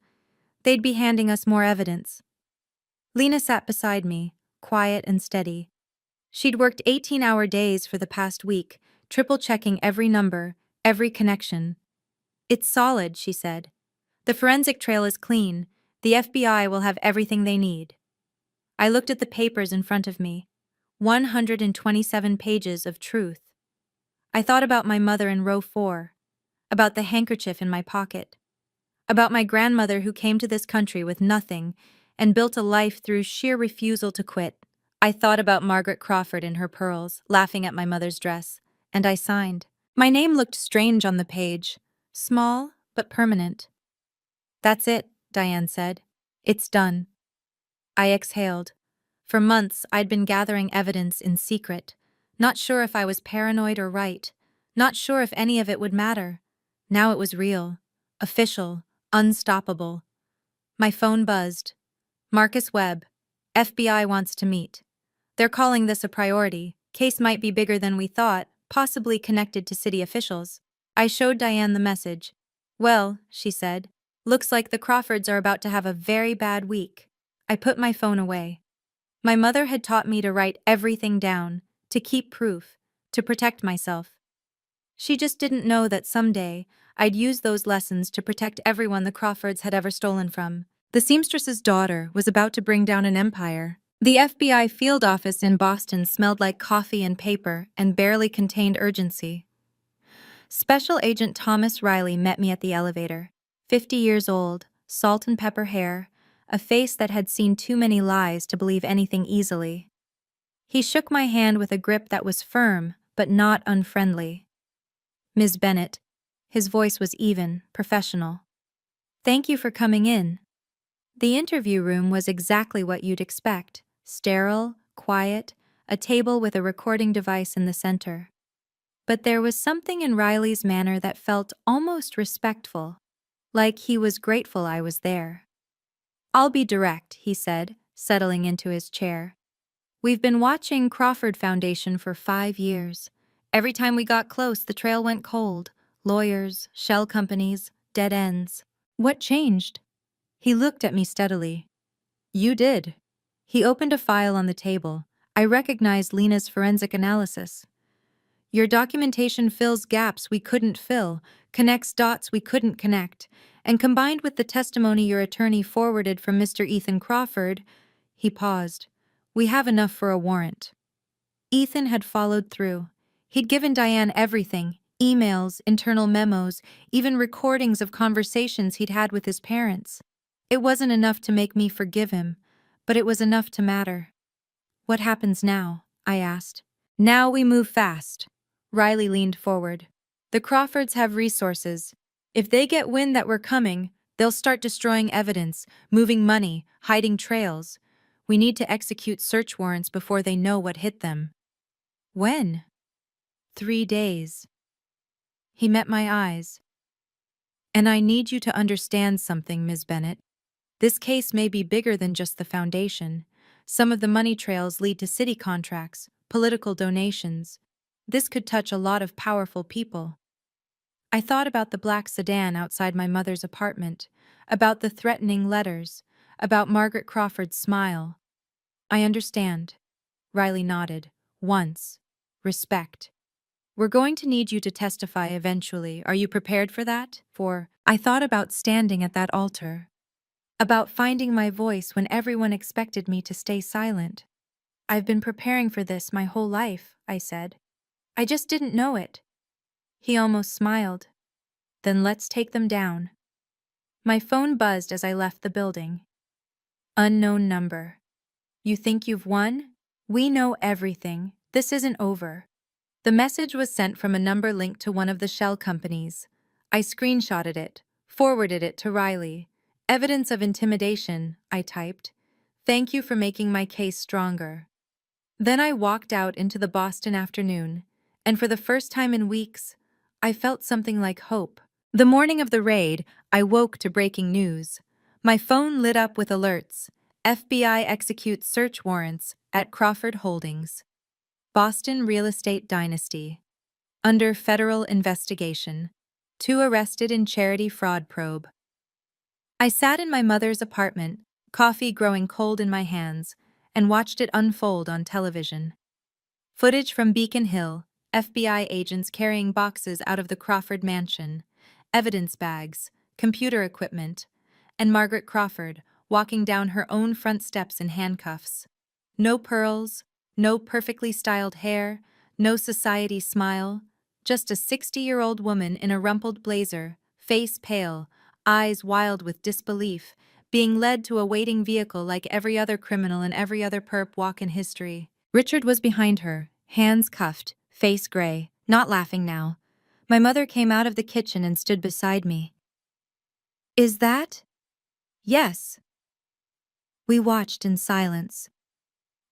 They'd be handing us more evidence. Lena sat beside me, quiet and steady. She'd worked 18-hour days for the past week, triple-checking every number, every connection. It's solid, she said. The forensic trail is clean. The FBI will have everything they need. I looked at the papers in front of me. 127 pages of truth. I thought about my mother in row 4, about the handkerchief in my pocket, about my grandmother who came to this country with nothing and built a life through sheer refusal to quit. I thought about Margaret Crawford in her pearls, laughing at my mother's dress, and I signed. My name looked strange on the page, small but permanent. That's it, Diane said. It's done. I exhaled. For months, I'd been gathering evidence in secret, not sure if I was paranoid or right, not sure if any of it would matter. Now it was real, official, unstoppable. My phone buzzed. Marcus Webb, FBI wants to meet. They're calling this a priority. Case might be bigger than we thought, possibly connected to city officials. I showed Diane the message. Well, she said, looks like the Crawfords are about to have a very bad week. I put my phone away. My mother had taught me to write everything down, to keep proof, to protect myself. She just didn't know that someday I'd use those lessons to protect everyone the Crawfords had ever stolen from. The seamstress's daughter was about to bring down an empire. The FBI field office in Boston smelled like coffee and paper and barely contained urgency. Special Agent Thomas Riley met me at the elevator. 50 years old, salt and pepper hair, a face that had seen too many lies to believe anything easily. He shook my hand with a grip that was firm, but not unfriendly. "Ms. Bennett." His voice was even, professional. "Thank you for coming in." The interview room was exactly what you'd expect: sterile, quiet, a table with a recording device in the center. But there was something in Riley's manner that felt almost respectful, like he was grateful I was there. "I'll be direct," he said, settling into his chair. "We've been watching Crawford Foundation for 5 years. Every time we got close, the trail went cold. Lawyers, shell companies, dead ends. What changed?" He looked at me steadily. "You did." He opened a file on the table. I recognized Lena's forensic analysis. "Your documentation fills gaps we couldn't fill, connects dots we couldn't connect, and combined with the testimony your attorney forwarded from Mr. Ethan Crawford," he paused, "we have enough for a warrant." Ethan had followed through. He'd given Diane everything: emails, internal memos, even recordings of conversations he'd had with his parents. It wasn't enough to make me forgive him, but it was enough to matter. "What happens now?" I asked. "Now we move fast." Riley leaned forward. "The Crawfords have resources. If they get wind that we're coming, they'll start destroying evidence, moving money, hiding trails. We need to execute search warrants before they know what hit them." "When?" 3 days. He met my eyes. "And I need you to understand something, Ms. Bennett. This case may be bigger than just the foundation. Some of the money trails lead to city contracts, political donations. This could touch a lot of powerful people." I thought about the black sedan outside my mother's apartment, about the threatening letters, about Margaret Crawford's smile. "I understand." Riley nodded. "Once. Respect. We're going to need you to testify eventually. Are you prepared for that?" I thought about standing at that altar, about finding my voice when everyone expected me to stay silent. "I've been preparing for this my whole life," I said. "I just didn't know it." He almost smiled. "Then let's take them down." My phone buzzed as I left the building. Unknown number. "You think you've won? We know everything. This isn't over." The message was sent from a number linked to one of the shell companies. I screenshotted it, forwarded it to Riley. "Evidence of intimidation," I typed. "Thank you for making my case stronger." Then I walked out into the Boston afternoon, and for the first time in weeks, I felt something like hope. The morning of the raid, I woke to breaking news. My phone lit up with alerts. FBI executes search warrants at Crawford Holdings. Boston real estate dynasty. Under federal investigation. 2 arrested in charity fraud probe. I sat in my mother's apartment, coffee growing cold in my hands, and watched it unfold on television. Footage from Beacon Hill, FBI agents carrying boxes out of the Crawford mansion, evidence bags, computer equipment, and Margaret Crawford walking down her own front steps in handcuffs. No pearls, no perfectly styled hair, no society smile, just a 60-year-old woman in a rumpled blazer, face pale, eyes wild with disbelief, being led to a waiting vehicle like every other criminal and every other perp walk in history. Richard was behind her, hands cuffed, face gray, not laughing now. My mother came out of the kitchen and stood beside me. "Is that?" "Yes." We watched in silence.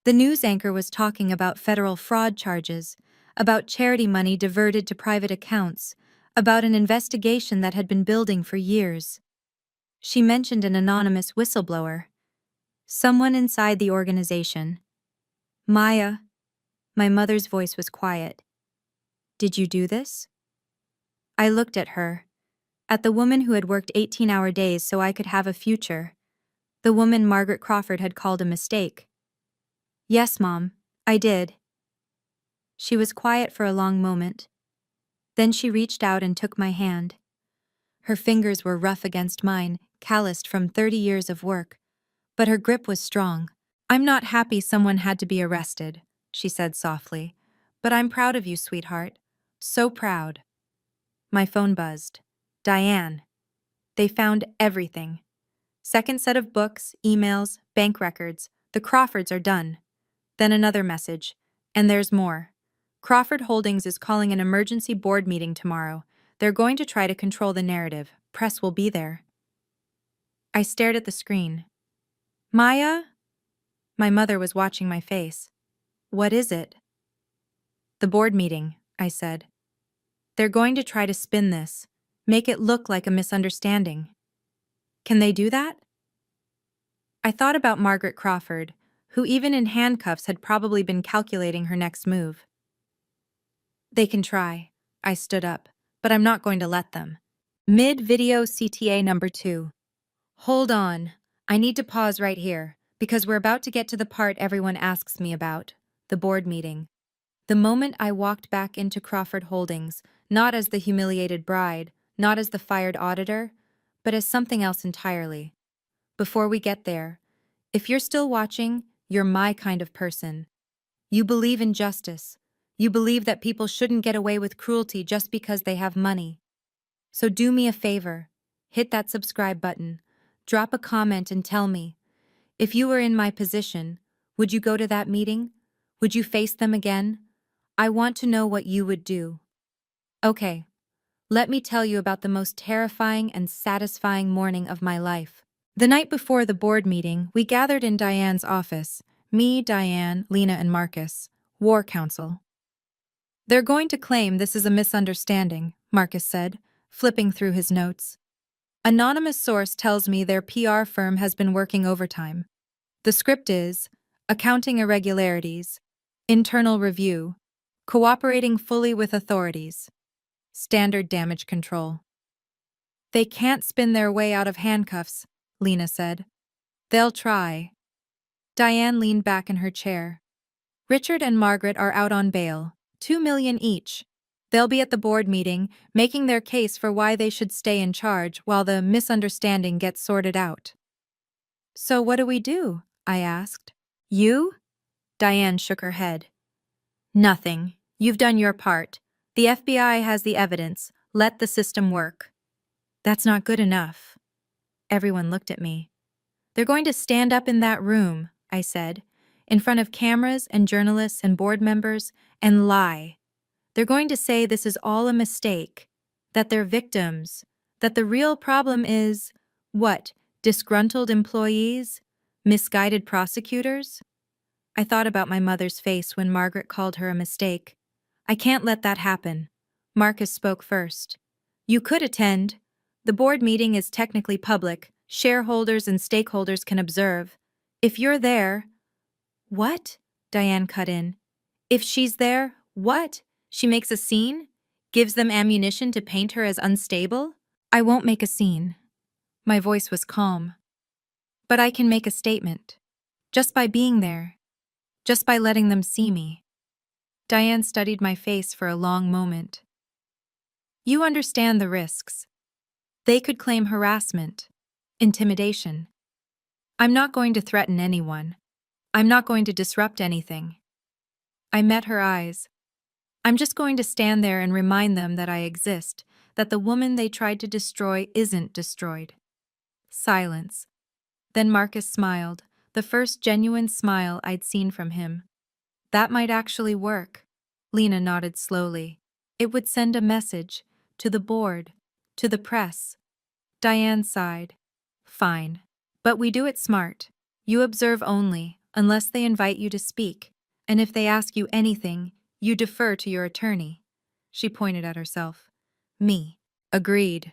The news anchor was talking about federal fraud charges, about charity money diverted to private accounts, about an investigation that had been building for years. She mentioned an anonymous whistleblower. Someone inside the organization. "Maya." My mother's voice was quiet. "Did you do this?" I looked at her, at the woman who had worked 18-hour days so I could have a future, the woman Margaret Crawford had called a mistake. "Yes, Mom, I did." She was quiet for a long moment. Then she reached out and took my hand. Her fingers were rough against mine, calloused from 30 years of work, but her grip was strong. "I'm not happy someone had to be arrested," she said softly, "but I'm proud of you, sweetheart. So proud." My phone buzzed. Diane. They found everything. Second set of books, emails, bank records. The Crawfords are done. Then another message. And there's more. Crawford Holdings is calling an emergency board meeting tomorrow. They're going to try to control the narrative. Press will be there. I stared at the screen. Maya? My mother was watching my face. What is it? The board meeting, I said. They're going to try to spin this, make it look like a misunderstanding. Can they do that? I thought about Margaret Crawford, who even in handcuffs had probably been calculating her next move. They can try. I stood up, but I'm not going to let them. Mid-video CTA number 2. Hold on. I need to pause right here, because we're about to get to the part everyone asks me about, the board meeting. The moment I walked back into Crawford Holdings, not as the humiliated bride, not as the fired auditor, but as something else entirely. Before we get there, if you're still watching, you're my kind of person. You believe in justice. You believe that people shouldn't get away with cruelty just because they have money. So do me a favor. Hit that subscribe button. Drop a comment and tell me, if you were in my position, would you go to that meeting? Would you face them again? I want to know what you would do. Okay, let me tell you about the most terrifying and satisfying morning of my life. The night before the board meeting, we gathered in Diane's office. Me, Diane, Lena, and Marcus. War Council. They're going to claim this is a misunderstanding, Marcus said, flipping through his notes. Anonymous source tells me their PR firm has been working overtime. The script is accounting irregularities, internal review, cooperating fully with authorities, standard damage control. They can't spin their way out of handcuffs, Lena said. They'll try. Diane leaned back in her chair. Richard and Margaret are out on bail, $2 million each. They'll be at the board meeting, making their case for why they should stay in charge while the misunderstanding gets sorted out. So what do we do? I asked. You? Diane shook her head. Nothing. You've done your part. The FBI has the evidence. Let the system work. That's not good enough. Everyone looked at me. They're going to stand up in that room, I said, in front of cameras and journalists and board members, and lie. They're going to say this is all a mistake, that they're victims, that the real problem is, what, disgruntled employees? Misguided prosecutors? I thought about my mother's face when Margaret called her a mistake. I can't let that happen. Marcus spoke first. You could attend. The board meeting is technically public. Shareholders and stakeholders can observe. If you're there... What? Diane cut in. If she's there, what? She makes a scene? Gives them ammunition to paint her as unstable? I won't make a scene. My voice was calm. But I can make a statement. Just by being there. Just by letting them see me. Diane studied my face for a long moment. You understand the risks. They could claim harassment, intimidation. I'm not going to threaten anyone. I'm not going to disrupt anything. I met her eyes. I'm just going to stand there and remind them that I exist, that the woman they tried to destroy isn't destroyed. Silence. Then Marcus smiled, the first genuine smile I'd seen from him. That might actually work. Lena nodded slowly. It would send a message, to the board, to the press. Diane sighed. Fine. But we do it smart. You observe only, unless they invite you to speak, and if they ask you anything, you defer to your attorney. She pointed at herself. Me. Agreed.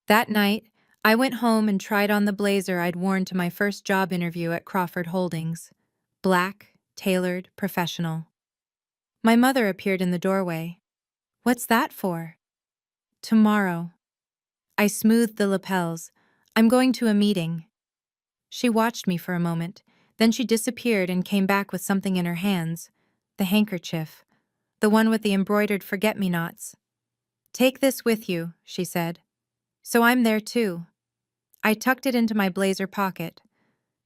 That night, I went home and tried on the blazer I'd worn to my first job interview at Crawford Holdings. Black, tailored, professional. My mother appeared in the doorway. What's that for? Tomorrow. I smoothed the lapels. I'm going to a meeting. She watched me for a moment, then she disappeared and came back with something in her hands. The handkerchief. The one with the embroidered forget-me-nots. Take this with you, she said. So I'm there too. I tucked it into my blazer pocket.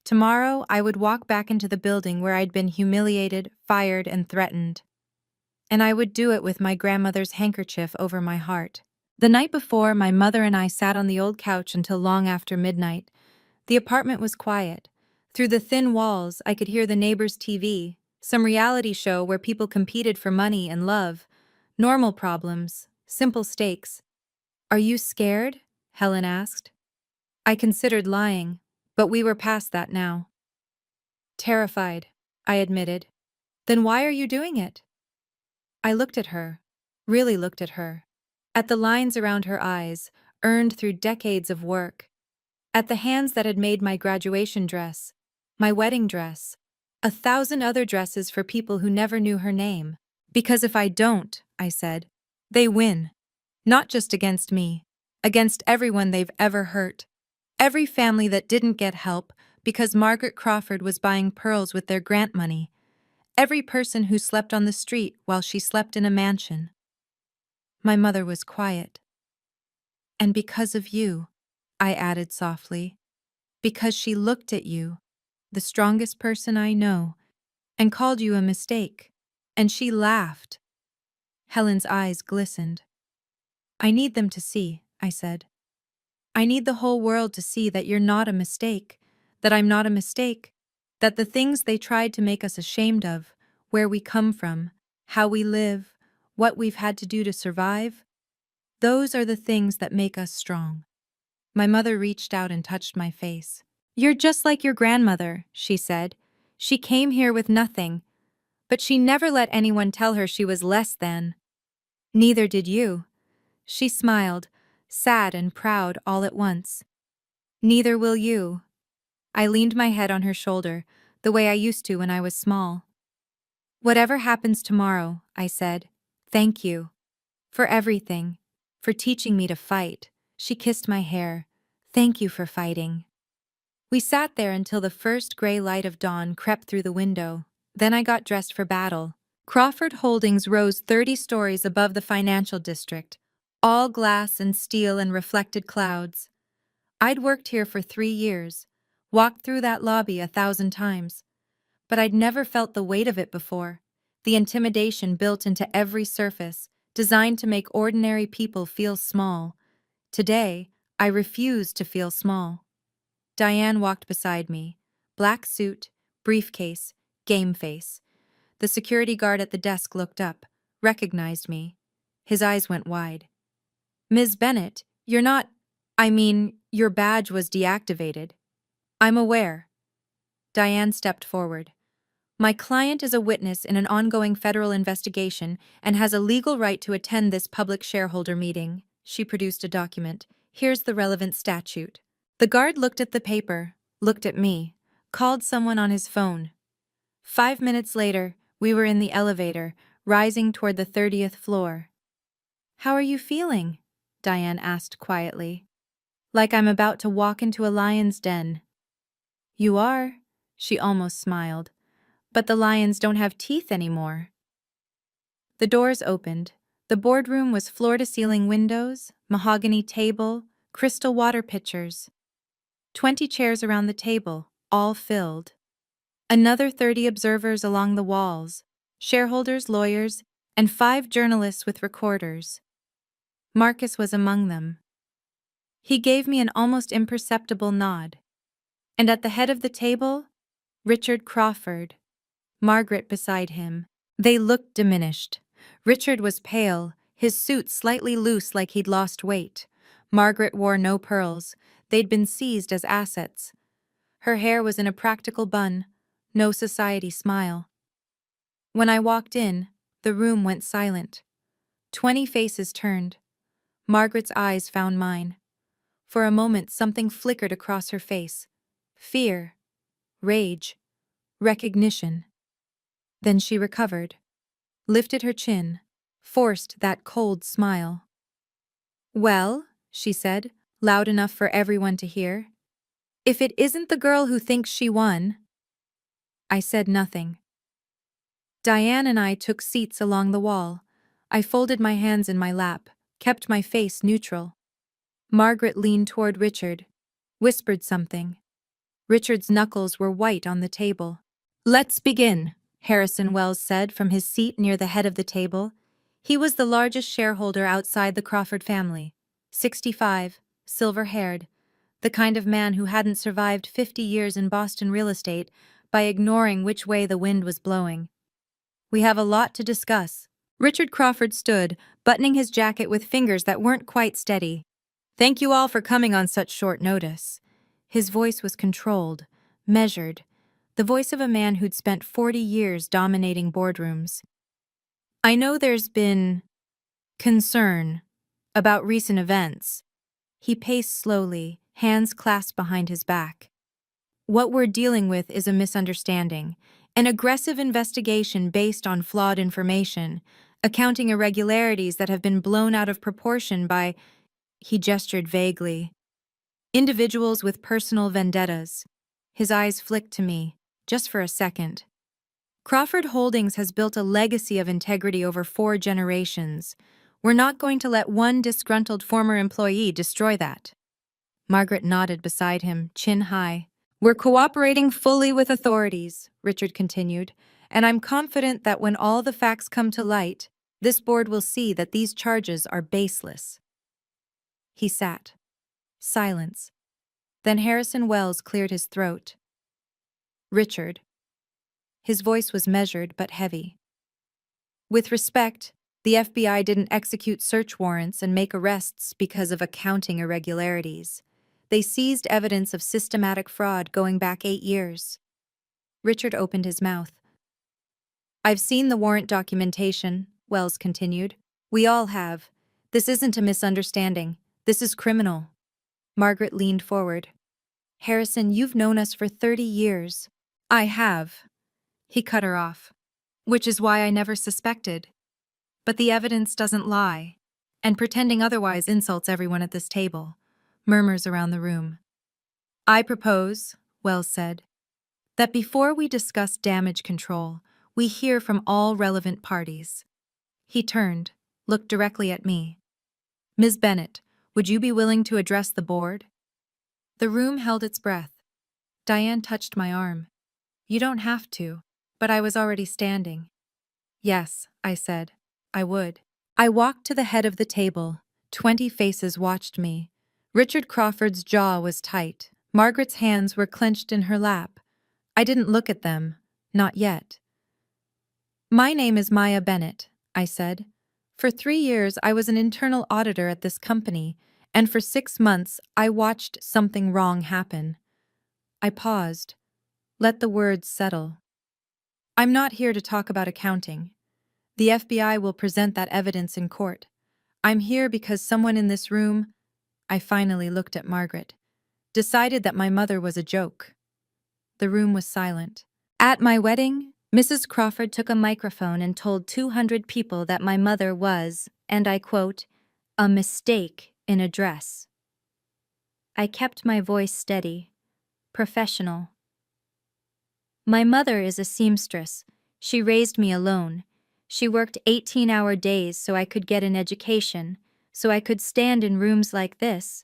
Tomorrow I would walk back into the building where I'd been humiliated, fired, and threatened. And I would do it with my grandmother's handkerchief over my heart. The night before, my mother and I sat on the old couch until long after midnight. The apartment was quiet. Through the thin walls, I could hear the neighbor's TV, some reality show where people competed for money and love. Normal problems, simple stakes. "Are you scared?" Helen asked. I considered lying, but we were past that now. "Terrified," I admitted. "Then why are you doing it?" I looked at her, really looked at her. At the lines around her eyes, earned through decades of work. At the hands that had made my graduation dress, my wedding dress, 1,000 other dresses for people who never knew her name. "Because if I don't," I said, "they win. Not just against me, against everyone they've ever hurt. Every family that didn't get help because Margaret Crawford was buying pearls with their grant money. Every person who slept on the street while she slept in a mansion." My mother was quiet. "And because of you," I added softly, "because she looked at you, the strongest person I know, and called you a mistake. And she laughed." Helen's eyes glistened. "I need them to see," I said. "I need the whole world to see that you're not a mistake, that I'm not a mistake, that the things they tried to make us ashamed of, where we come from, how we live, what we've had to do to survive, those are the things that make us strong." My mother reached out and touched my face. "You're just like your grandmother," she said. "She came here with nothing, but she never let anyone tell her she was less than. Neither did you." She smiled, sad and proud all at once. "Neither will you." I leaned my head on her shoulder, the way I used to when I was small. "Whatever happens tomorrow," I said, "thank you. For everything. For teaching me to fight." She kissed my hair. "Thank you for fighting." We sat there until the first gray light of dawn crept through the window. Then I got dressed for battle. Crawford Holdings rose 30 stories above the financial district, all glass and steel and reflected clouds. I'd worked here for 3 years, walked through that lobby 1,000 times, but I'd never felt the weight of it before, the intimidation built into every surface, designed to make ordinary people feel small. Today, I refused to feel small. Diane walked beside me, black suit, briefcase, game face. The security guard at the desk looked up, recognized me. His eyes went wide. "Ms. Bennett, you're not— I mean, your badge was deactivated." "I'm aware." Diane stepped forward. "My client is a witness in an ongoing federal investigation and has a legal right to attend this public shareholder meeting." She produced a document. "Here's the relevant statute." The guard looked at the paper, looked at me, called someone on his phone. 5 minutes later, we were in the elevator, rising toward the 30th floor. "How are you feeling?" Diane asked quietly. "Like I'm about to walk into a lion's den." "You are," she almost smiled. "But the lions don't have teeth anymore." The doors opened. The boardroom was floor-to-ceiling windows, mahogany table, crystal water pitchers. 20 chairs around the table, all filled. Another 30 observers along the walls, shareholders, lawyers, and 5 journalists with recorders. Marcus was among them. He gave me an almost imperceptible nod. And at the head of the table, Richard Crawford, Margaret beside him. They looked diminished. Richard was pale, his suit slightly loose like he'd lost weight. Margaret wore no pearls. They'd been seized as assets. Her hair was in a practical bun, no society smile. When I walked in, the room went silent. 20 faces turned. Margaret's eyes found mine. For a moment, something flickered across her face. Fear, rage, recognition. Then she recovered, lifted her chin, forced that cold smile. "Well," she said, loud enough for everyone to hear, "if it isn't the girl who thinks she won." I said nothing. Diane and I took seats along the wall. I folded my hands in my lap, kept my face neutral. Margaret leaned toward Richard, whispered something. Richard's knuckles were white on the table. "Let's begin," Harrison Wells said from his seat near the head of the table. He was the largest shareholder outside the Crawford family, 65, silver-haired, the kind of man who hadn't survived 50 years in Boston real estate by ignoring which way the wind was blowing. We have a lot to discuss. Richard Crawford stood, buttoning his jacket with fingers that weren't quite steady. Thank you all for coming on such short notice. His voice was controlled, measured, the voice of a man who'd spent 40 years dominating boardrooms. I know there's been concern about recent events. He paced slowly, hands clasped behind his back. What we're dealing with is a misunderstanding, an aggressive investigation based on flawed information, accounting irregularities that have been blown out of proportion by, he gestured vaguely, individuals with personal vendettas. His eyes flicked to me, just for a second. Crawford Holdings has built a legacy of integrity over 4 generations. We're not going to let one disgruntled former employee destroy that. Margaret nodded beside him, chin high. We're cooperating fully with authorities, Richard continued, and I'm confident that when all the facts come to light, this board will see that these charges are baseless. He sat. Silence. Then Harrison Wells cleared his throat. Richard. His voice was measured but heavy. With respect, the FBI didn't execute search warrants and make arrests because of accounting irregularities. They seized evidence of systematic fraud going back 8 years. Richard opened his mouth. I've seen the warrant documentation, Wells continued. We all have. This isn't a misunderstanding. This is criminal. Margaret leaned forward. Harrison, you've known us for 30 years. I have. He cut her off. Which is why I never suspected. But the evidence doesn't lie, and pretending otherwise insults everyone at this table. Murmurs around the room. I propose, Wells said, that before we discuss damage control, we hear from all relevant parties. He turned, looked directly at me. Ms. Bennett, would you be willing to address the board? The room held its breath. Diane touched my arm. You don't have to, but I was already standing. Yes, I said, I would. I walked to the head of the table. 20 faces watched me. Richard Crawford's jaw was tight. Margaret's hands were clenched in her lap. I didn't look at them, not yet. My name is Maya Bennett, I said. For 3 years I was an internal auditor at this company, and for 6 months I watched something wrong happen. I paused, let the words settle. I'm not here to talk about accounting. The FBI will present that evidence in court. I'm here because someone in this room, I finally looked at Margaret, decided that my mother was a joke. The room was silent. At my wedding, Mrs. Crawford took a microphone and told 200 people that my mother was, and I quote, a mistake in a dress. I kept my voice steady, professional. My mother is a seamstress. She raised me alone. She worked 18-hour days so I could get an education, so I could stand in rooms like this.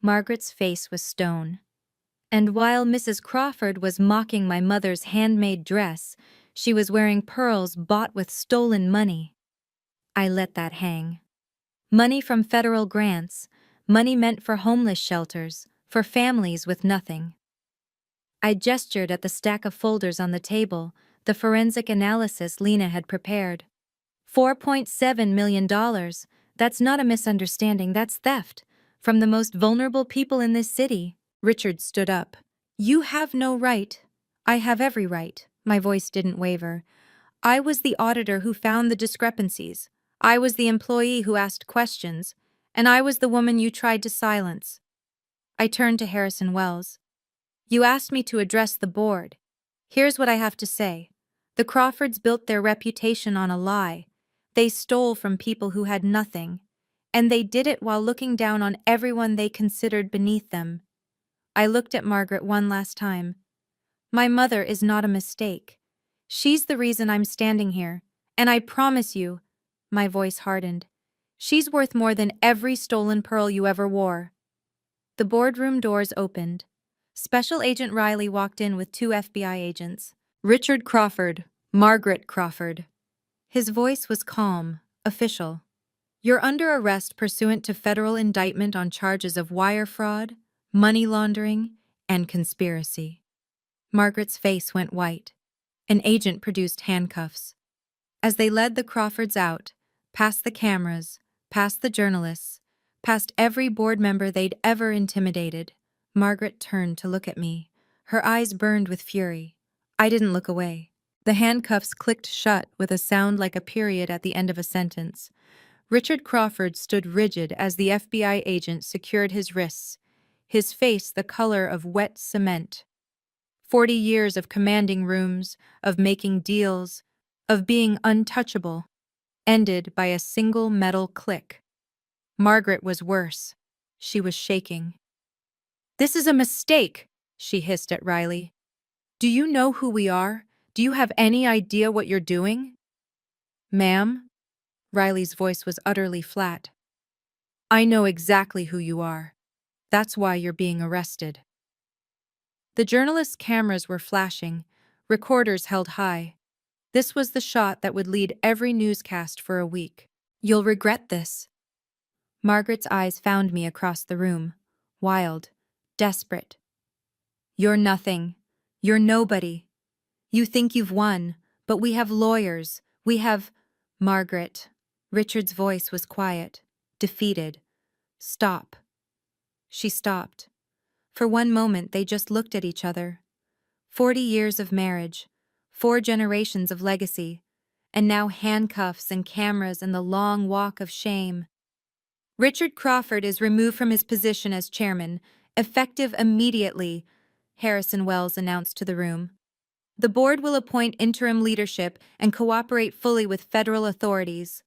Margaret's face was stone. And while Mrs. Crawford was mocking my mother's handmade dress, she was wearing pearls bought with stolen money. I let that hang. Money from federal grants, money meant for homeless shelters, for families with nothing. I gestured at the stack of folders on the table, the forensic analysis Lena had prepared. $4.7 million. That's not a misunderstanding, that's theft. From the most vulnerable people in this city. Richard stood up. You have no right. I have every right. My voice didn't waver. I was the auditor who found the discrepancies. I was the employee who asked questions. And I was the woman you tried to silence. I turned to Harrison Wells. You asked me to address the board. Here's what I have to say. The Crawfords built their reputation on a lie. They stole from people who had nothing. And they did it while looking down on everyone they considered beneath them. I looked at Margaret one last time. My mother is not a mistake. She's the reason I'm standing here. And I promise you, my voice hardened, she's worth more than every stolen pearl you ever wore. The boardroom doors opened. Special Agent Riley walked in with 2 FBI agents. Richard Crawford, Margaret Crawford. His voice was calm, official. You're under arrest pursuant to federal indictment on charges of wire fraud, money laundering, and conspiracy. Margaret's face went white. An agent produced handcuffs. As they led the Crawfords out, past the cameras, past the journalists, past every board member they'd ever intimidated, Margaret turned to look at me. Her eyes burned with fury. I didn't look away. The handcuffs clicked shut with a sound like a period at the end of a sentence. Richard Crawford stood rigid as the FBI agent secured his wrists, his face the color of wet cement. 40 years of commanding rooms, of making deals, of being untouchable, ended by a single metal click. Margaret was worse. She was shaking. "This is a mistake," she hissed at Riley. "Do you know who we are? Do you have any idea what you're doing?" "Ma'am?" Riley's voice was utterly flat. "I know exactly who you are. That's why you're being arrested." The journalists' cameras were flashing, recorders held high. This was the shot that would lead every newscast for a week. "You'll regret this." Margaret's eyes found me across the room, wild, desperate. "You're nothing. You're nobody. You think you've won, but we have lawyers. We have—" "Margaret." Richard's voice was quiet, defeated. "Stop." She stopped. For one moment they just looked at each other. 40 years of marriage, 4 generations of legacy, and now handcuffs and cameras and the long walk of shame. "Richard Crawford is removed from his position as chairman, effective immediately," Harrison Wells announced to the room. "The board will appoint interim leadership and cooperate fully with federal authorities."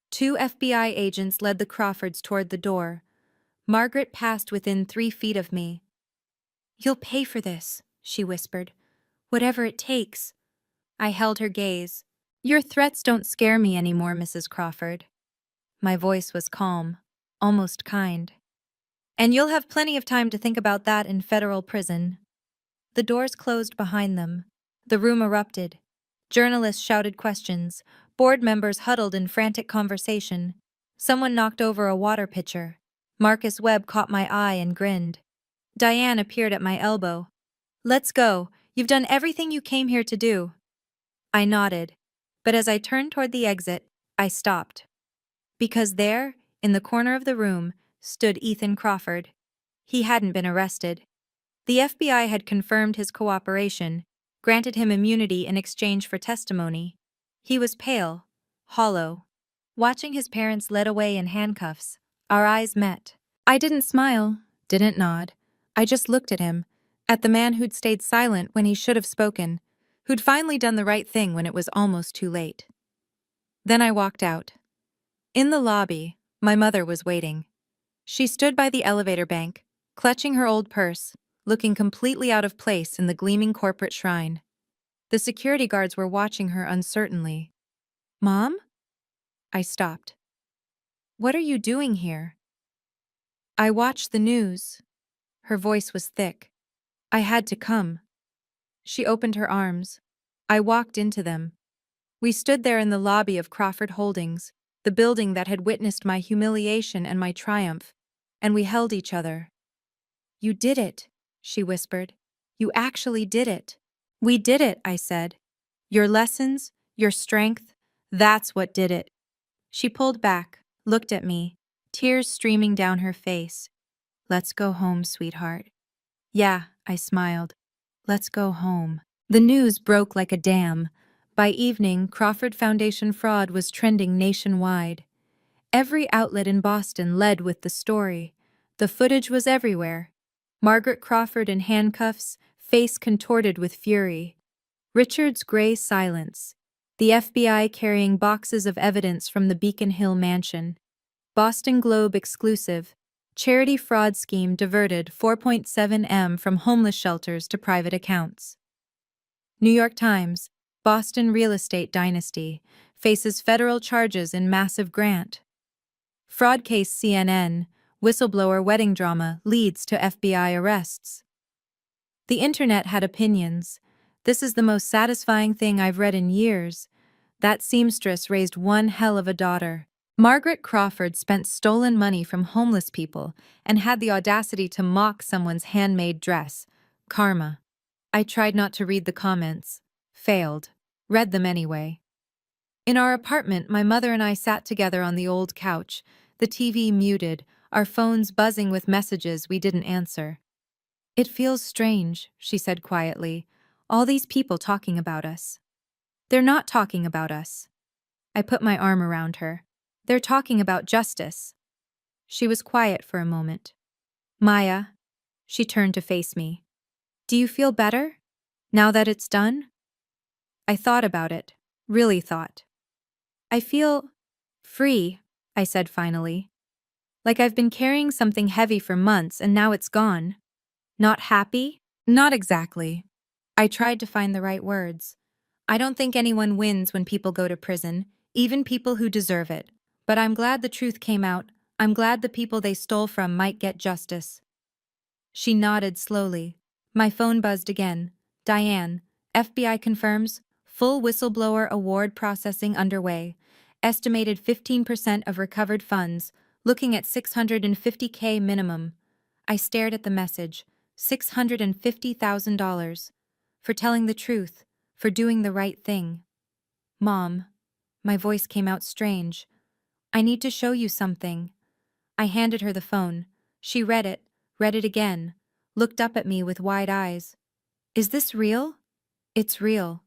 2 FBI agents led the Crawfords toward the door. Margaret passed within 3 feet of me. "You'll pay for this," she whispered. "Whatever it takes." I held her gaze. "Your threats don't scare me anymore, Mrs. Crawford." My voice was calm, almost kind. "And you'll have plenty of time to think about that in federal prison." The doors closed behind them. The room erupted. Journalists shouted questions. Board members huddled in frantic conversation. Someone knocked over a water pitcher. Marcus Webb caught my eye and grinned. Diane appeared at my elbow. "Let's go. You've done everything you came here to do." I nodded, but as I turned toward the exit, I stopped. Because there, in the corner of the room, stood Ethan Crawford. He hadn't been arrested. The FBI had confirmed his cooperation, granted him immunity in exchange for testimony. He was pale, hollow. Watching his parents led away in handcuffs, our eyes met. I didn't smile, didn't nod. I just looked at him, at the man who'd stayed silent when he should have spoken, who'd finally done the right thing when it was almost too late. Then I walked out. In the lobby, my mother was waiting. She stood by the elevator bank, clutching her old purse, looking completely out of place in the gleaming corporate shrine. The security guards were watching her uncertainly. "Mom?" I stopped. "What are you doing here?" "I watched the news." Her voice was thick. "I had to come." She opened her arms. I walked into them. We stood there in the lobby of Crawford Holdings, the building that had witnessed my humiliation and my triumph, and we held each other. "You did it," she whispered. "You actually did it." "We did it," I said. "Your lessons, your strength, that's what did it." She pulled back, looked at me, tears streaming down her face. "Let's go home, sweetheart." "Yeah," I smiled. "Let's go home." The news broke like a dam. By evening, Crawford Foundation fraud was trending nationwide. Every outlet in Boston led with the story. The footage was everywhere. Margaret Crawford in handcuffs, face contorted with fury. Richard's gray silence. The FBI carrying boxes of evidence from the Beacon Hill mansion. Boston Globe exclusive. Charity fraud scheme diverted 4.7 M from homeless shelters to private accounts. New York Times. Boston real estate dynasty faces federal charges in massive grant. Fraud case CNN. Whistleblower wedding drama leads to FBI arrests. The internet had opinions. "This is the most satisfying thing I've read in years." That seamstress raised one hell of a daughter. Margaret Crawford spent stolen money from homeless people and had the audacity to mock someone's handmade dress. Karma. I tried not to read the comments. Failed. Read them anyway. In our apartment, my mother and I sat together on the old couch, the TV muted, our phones buzzing with messages we didn't answer. It feels strange, she said quietly. All these people talking about us. They're not talking about us. I put my arm around her. They're talking about justice. She was quiet for a moment. Maya, she turned to face me. Do you feel better? Now that it's done? I thought about it. Really thought. I feel free, I said finally. Like I've been carrying something heavy for months and now it's gone. Not happy? Not exactly. I tried to find the right words. I don't think anyone wins when people go to prison, even people who deserve it. But I'm glad the truth came out. I'm glad the people they stole from might get justice. She nodded slowly. My phone buzzed again. Diane, FBI confirms, full whistleblower award processing underway. Estimated 15% of recovered funds, looking at $650K minimum. I stared at the message. $650,000. For telling the truth, for doing the right thing. Mom. My voice came out strange. I need to show you something. I handed her the phone. She read it again, looked up at me with wide eyes. Is this real? It's real.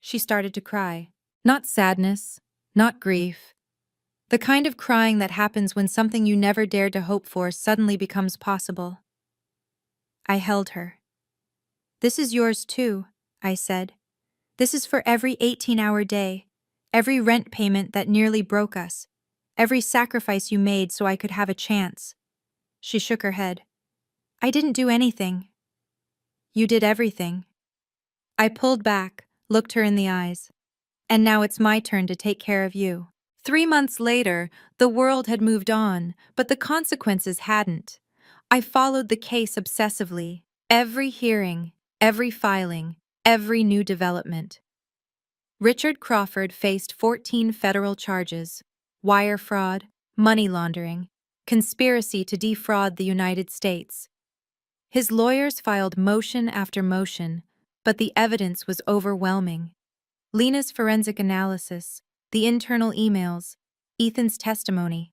She started to cry. Not sadness, not grief. The kind of crying that happens when something you never dared to hope for suddenly becomes possible. I held her. This is yours too, I said. This is for every 18-hour day, every rent payment that nearly broke us, every sacrifice you made so I could have a chance. She shook her head. I didn't do anything. You did everything. I pulled back, looked her in the eyes. And now it's my turn to take care of you. 3 months later, the world had moved on, but the consequences hadn't. I followed the case obsessively. Every hearing, every filing, every new development. Richard Crawford faced 14 federal charges: wire fraud, money laundering, conspiracy to defraud the United States. His lawyers filed motion after motion, but the evidence was overwhelming. Lena's forensic analysis, the internal emails, Ethan's testimony.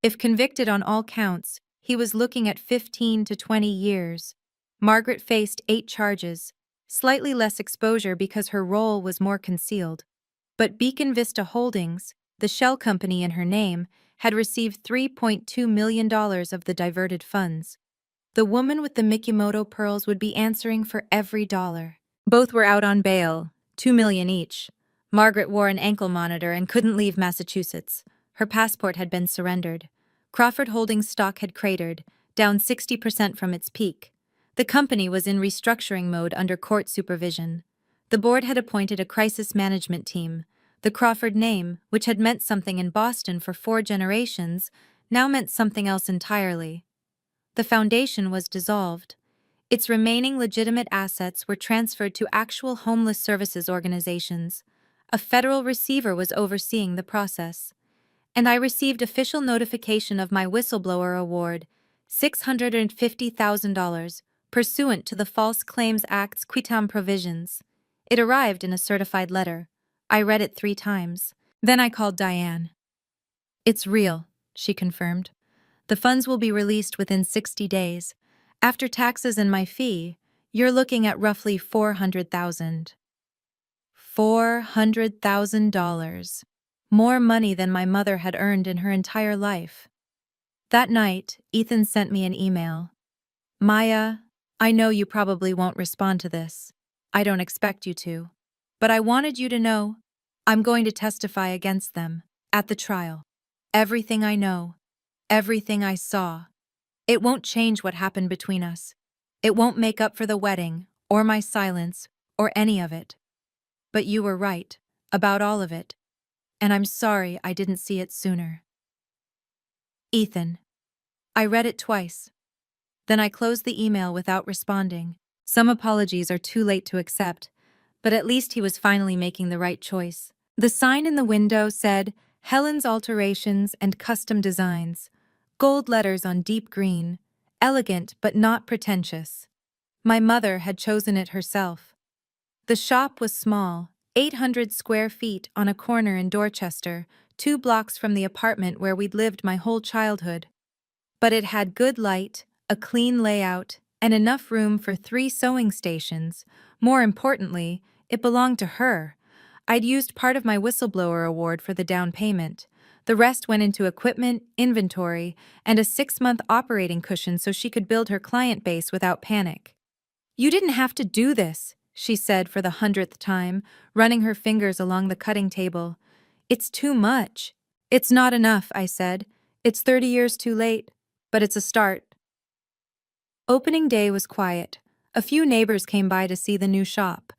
If convicted on all counts, he was looking at 15 to 20 years. Margaret faced 8 charges, slightly less exposure because her role was more concealed. But Beacon Vista Holdings, the shell company in her name, had received $3.2 million of the diverted funds. The woman with the Mikimoto pearls would be answering for every dollar. Both were out on bail, $2 million each. Margaret wore an ankle monitor and couldn't leave Massachusetts. Her passport had been surrendered. Crawford Holdings stock had cratered, down 60% from its peak. The company was in restructuring mode under court supervision. The board had appointed a crisis management team. The Crawford name, which had meant something in Boston for 4 generations, now meant something else entirely. The foundation was dissolved. Its remaining legitimate assets were transferred to actual homeless services organizations. A federal receiver was overseeing the process. And I received official notification of my whistleblower award, $650,000, pursuant to the False Claims Act's quitam provisions. It arrived in a certified letter. I read it 3 times. Then I called Diane. It's real, she confirmed. The funds will be released within 60 days. After taxes and my fee, you're looking at roughly $400,000. $400,000. More money than my mother had earned in her entire life. That night, Ethan sent me an email. Maya, I know you probably won't respond to this. I don't expect you to. But I wanted you to know, I'm going to testify against them, at the trial. Everything I know, everything I saw. It won't change what happened between us. It won't make up for the wedding, or my silence, or any of it. But you were right, about all of it. And I'm sorry I didn't see it sooner. Ethan. I read it twice. Then I closed the email without responding. Some apologies are too late to accept, but at least he was finally making the right choice. The sign in the window said, Helen's Alterations and Custom Designs, gold letters on deep green, elegant but not pretentious. My mother had chosen it herself. The shop was small, 800 square feet on a corner in Dorchester, 2 blocks from the apartment where we'd lived my whole childhood. But it had good light, a clean layout, and enough room for 3 sewing stations. More importantly, it belonged to her. I'd used part of my whistleblower award for the down payment. The rest went into equipment, inventory, and a 6-month operating cushion so she could build her client base without panic. You didn't have to do this, she said for the 100th time, running her fingers along the cutting table. It's too much. It's not enough, I said. It's 30 years too late, but it's a start. Opening day was quiet. A few neighbors came by to see the new shop.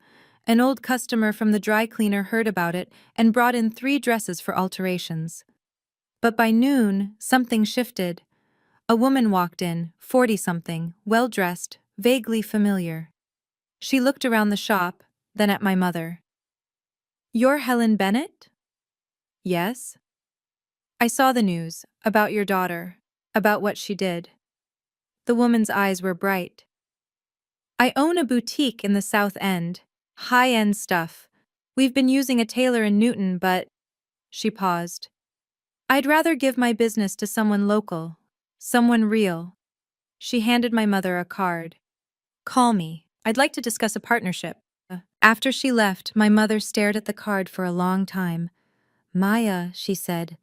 An old customer from the dry cleaner heard about it and brought in 3 dresses for alterations. But by noon, something shifted. A woman walked in, 40-something, well-dressed, vaguely familiar. She looked around the shop, then at my mother. You're Helen Bennett? Yes. I saw the news, about your daughter, about what she did. The woman's eyes were bright. I own a boutique in the South End, high-end stuff. We've been using a tailor in Newton, but… She paused. I'd rather give my business to someone local, someone real. She handed my mother a card. Call me. I'd like to discuss a partnership. After she left, my mother stared at the card for a long time. Maya, she said,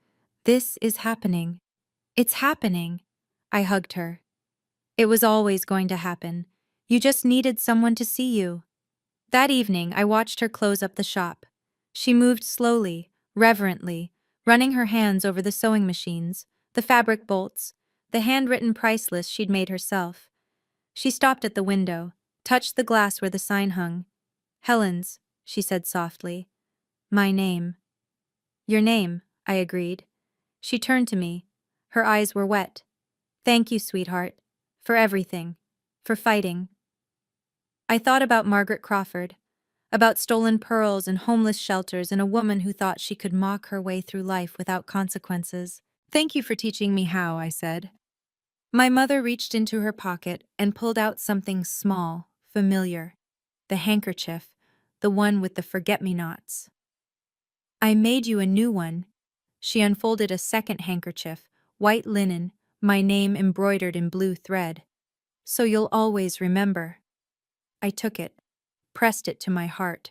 this is happening. It's happening. I hugged her. It was always going to happen. You just needed someone to see you. That evening, I watched her close up the shop. She moved slowly, reverently, running her hands over the sewing machines, the fabric bolts, the handwritten price list she'd made herself. She stopped at the window, touched the glass where the sign hung. Helen's, she said softly. My name. Your name, I agreed. She turned to me. Her eyes were wet. Thank you, sweetheart. For everything. For fighting. I thought about Margaret Crawford, about stolen pearls and homeless shelters and a woman who thought she could mock her way through life without consequences. Thank you for teaching me how, I said. My mother reached into her pocket and pulled out something small, familiar. The handkerchief, the one with the forget-me-nots. I made you a new one. She unfolded a second handkerchief, white linen, my name embroidered in blue thread. So you'll always remember. I took it, pressed it to my heart.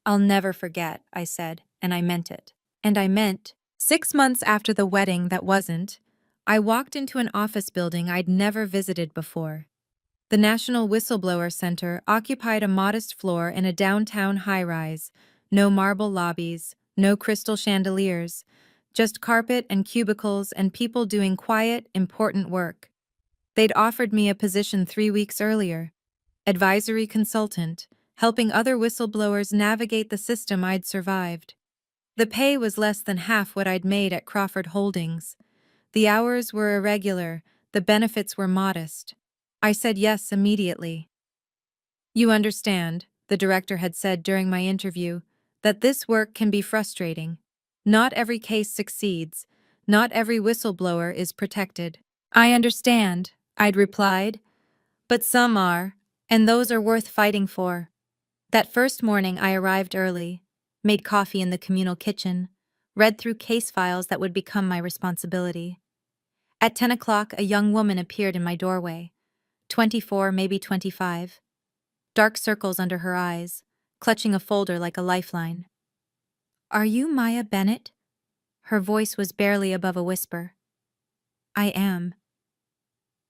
I'll never forget, I said, and I meant it. And I meant, 6 months after the wedding that wasn't, I walked into an office building I'd never visited before. The National Whistleblower Center occupied a modest floor in a downtown high-rise. No marble lobbies, no crystal chandeliers, just carpet and cubicles and people doing quiet, important work. They'd offered me a position 3 weeks earlier. Advisory consultant, helping other whistleblowers navigate the system I'd survived. The pay was less than half what I'd made at Crawford Holdings. The hours were irregular, the benefits were modest. I said yes immediately. You understand, the director had said during my interview, that this work can be frustrating. Not every case succeeds. Not every whistleblower is protected. I understand, I'd replied. But some are, and those are worth fighting for. That first morning I arrived early, made coffee in the communal kitchen, read through case files that would become my responsibility. At 10 o'clock, a young woman appeared in my doorway, 24, maybe 25. Dark circles under her eyes, clutching a folder like a lifeline. Are you Maya Bennett? Her voice was barely above a whisper. I am.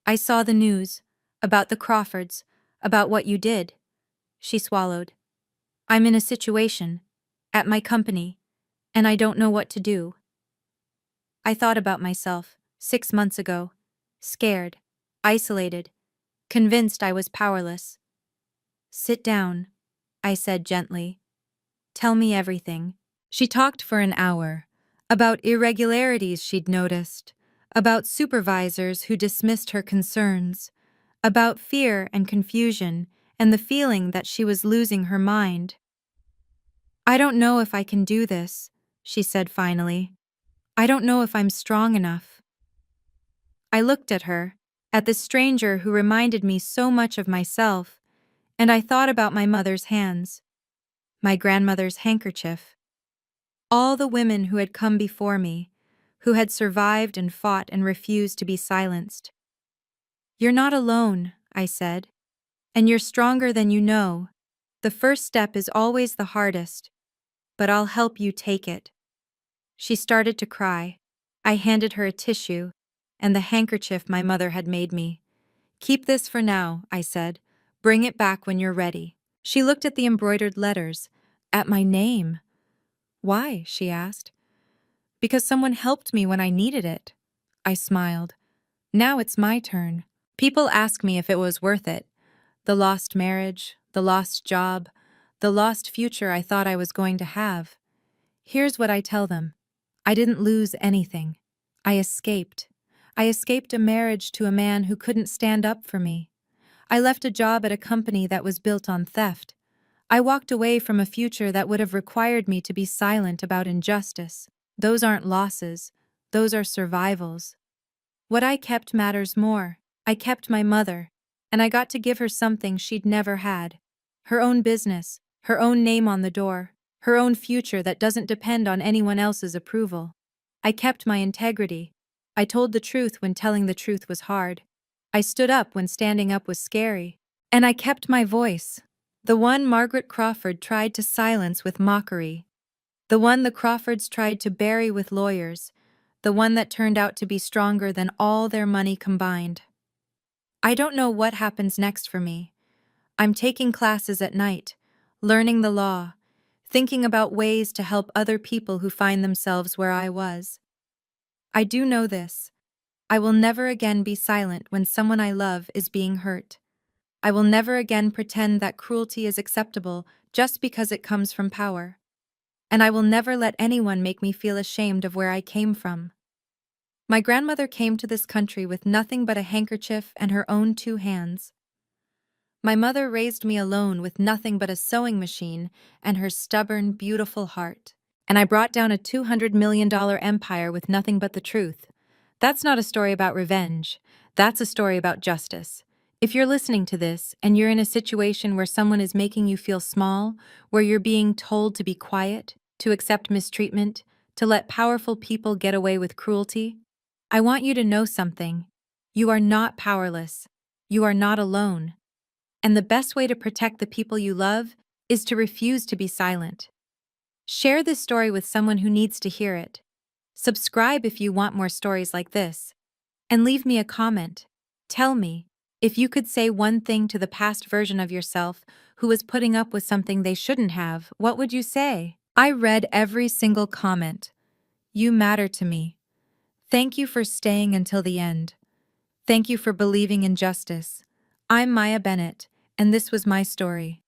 I saw the news, about the Crawfords, about what you did. She swallowed. I'm in a situation, at my company, and I don't know what to do. I thought about myself, 6 months ago, scared, isolated, convinced I was powerless. Sit down, I said gently. Tell me everything. She talked for an hour, about irregularities she'd noticed, about supervisors who dismissed her concerns, about fear and confusion and the feeling that she was losing her mind. I don't know if I can do this, she said finally. I don't know if I'm strong enough. I looked at her, at the stranger who reminded me so much of myself, and I thought about my mother's hands, my grandmother's handkerchief, all the women who had come before me, who had survived and fought and refused to be silenced. You're not alone, I said, and you're stronger than you know. The first step is always the hardest, but I'll help you take it. She started to cry. I handed her a tissue and the handkerchief my mother had made me. Keep this for now, I said. Bring it back when you're ready. She looked at the embroidered letters, at my name. Why? She asked. Because someone helped me when I needed it. I smiled. Now it's my turn. People ask me if it was worth it. The lost marriage, the lost job, the lost future I thought I was going to have. Here's what I tell them. I didn't lose anything. I escaped. I escaped a marriage to a man who couldn't stand up for me. I left a job at a company that was built on theft. I walked away from a future that would have required me to be silent about injustice. Those aren't losses. Those are survivals. What I kept matters more. I kept my mother, and I got to give her something she'd never had. Her own business, her own name on the door, her own future that doesn't depend on anyone else's approval. I kept my integrity. I told the truth when telling the truth was hard. I stood up when standing up was scary. And I kept my voice. The one Margaret Crawford tried to silence with mockery. The one the Crawfords tried to bury with lawyers. The one that turned out to be stronger than all their money combined. I don't know what happens next for me. I'm taking classes at night, learning the law, thinking about ways to help other people who find themselves where I was. I do know this. I will never again be silent when someone I love is being hurt. I will never again pretend that cruelty is acceptable just because it comes from power. And I will never let anyone make me feel ashamed of where I came from. My grandmother came to this country with nothing but a handkerchief and her own 2 hands. My mother raised me alone with nothing but a sewing machine and her stubborn, beautiful heart. And I brought down a $200 million empire with nothing but the truth. That's not a story about revenge. That's a story about justice. If you're listening to this and you're in a situation where someone is making you feel small, where you're being told to be quiet, to accept mistreatment, to let powerful people get away with cruelty, I want you to know something. You are not powerless. You are not alone. And the best way to protect the people you love is to refuse to be silent. Share this story with someone who needs to hear it. Subscribe if you want more stories like this. And leave me a comment. Tell me, if you could say one thing to the past version of yourself who was putting up with something they shouldn't have, what would you say? I read every single comment. You matter to me. Thank you for staying until the end. Thank you for believing in justice. I'm Maya Bennett, and this was my story.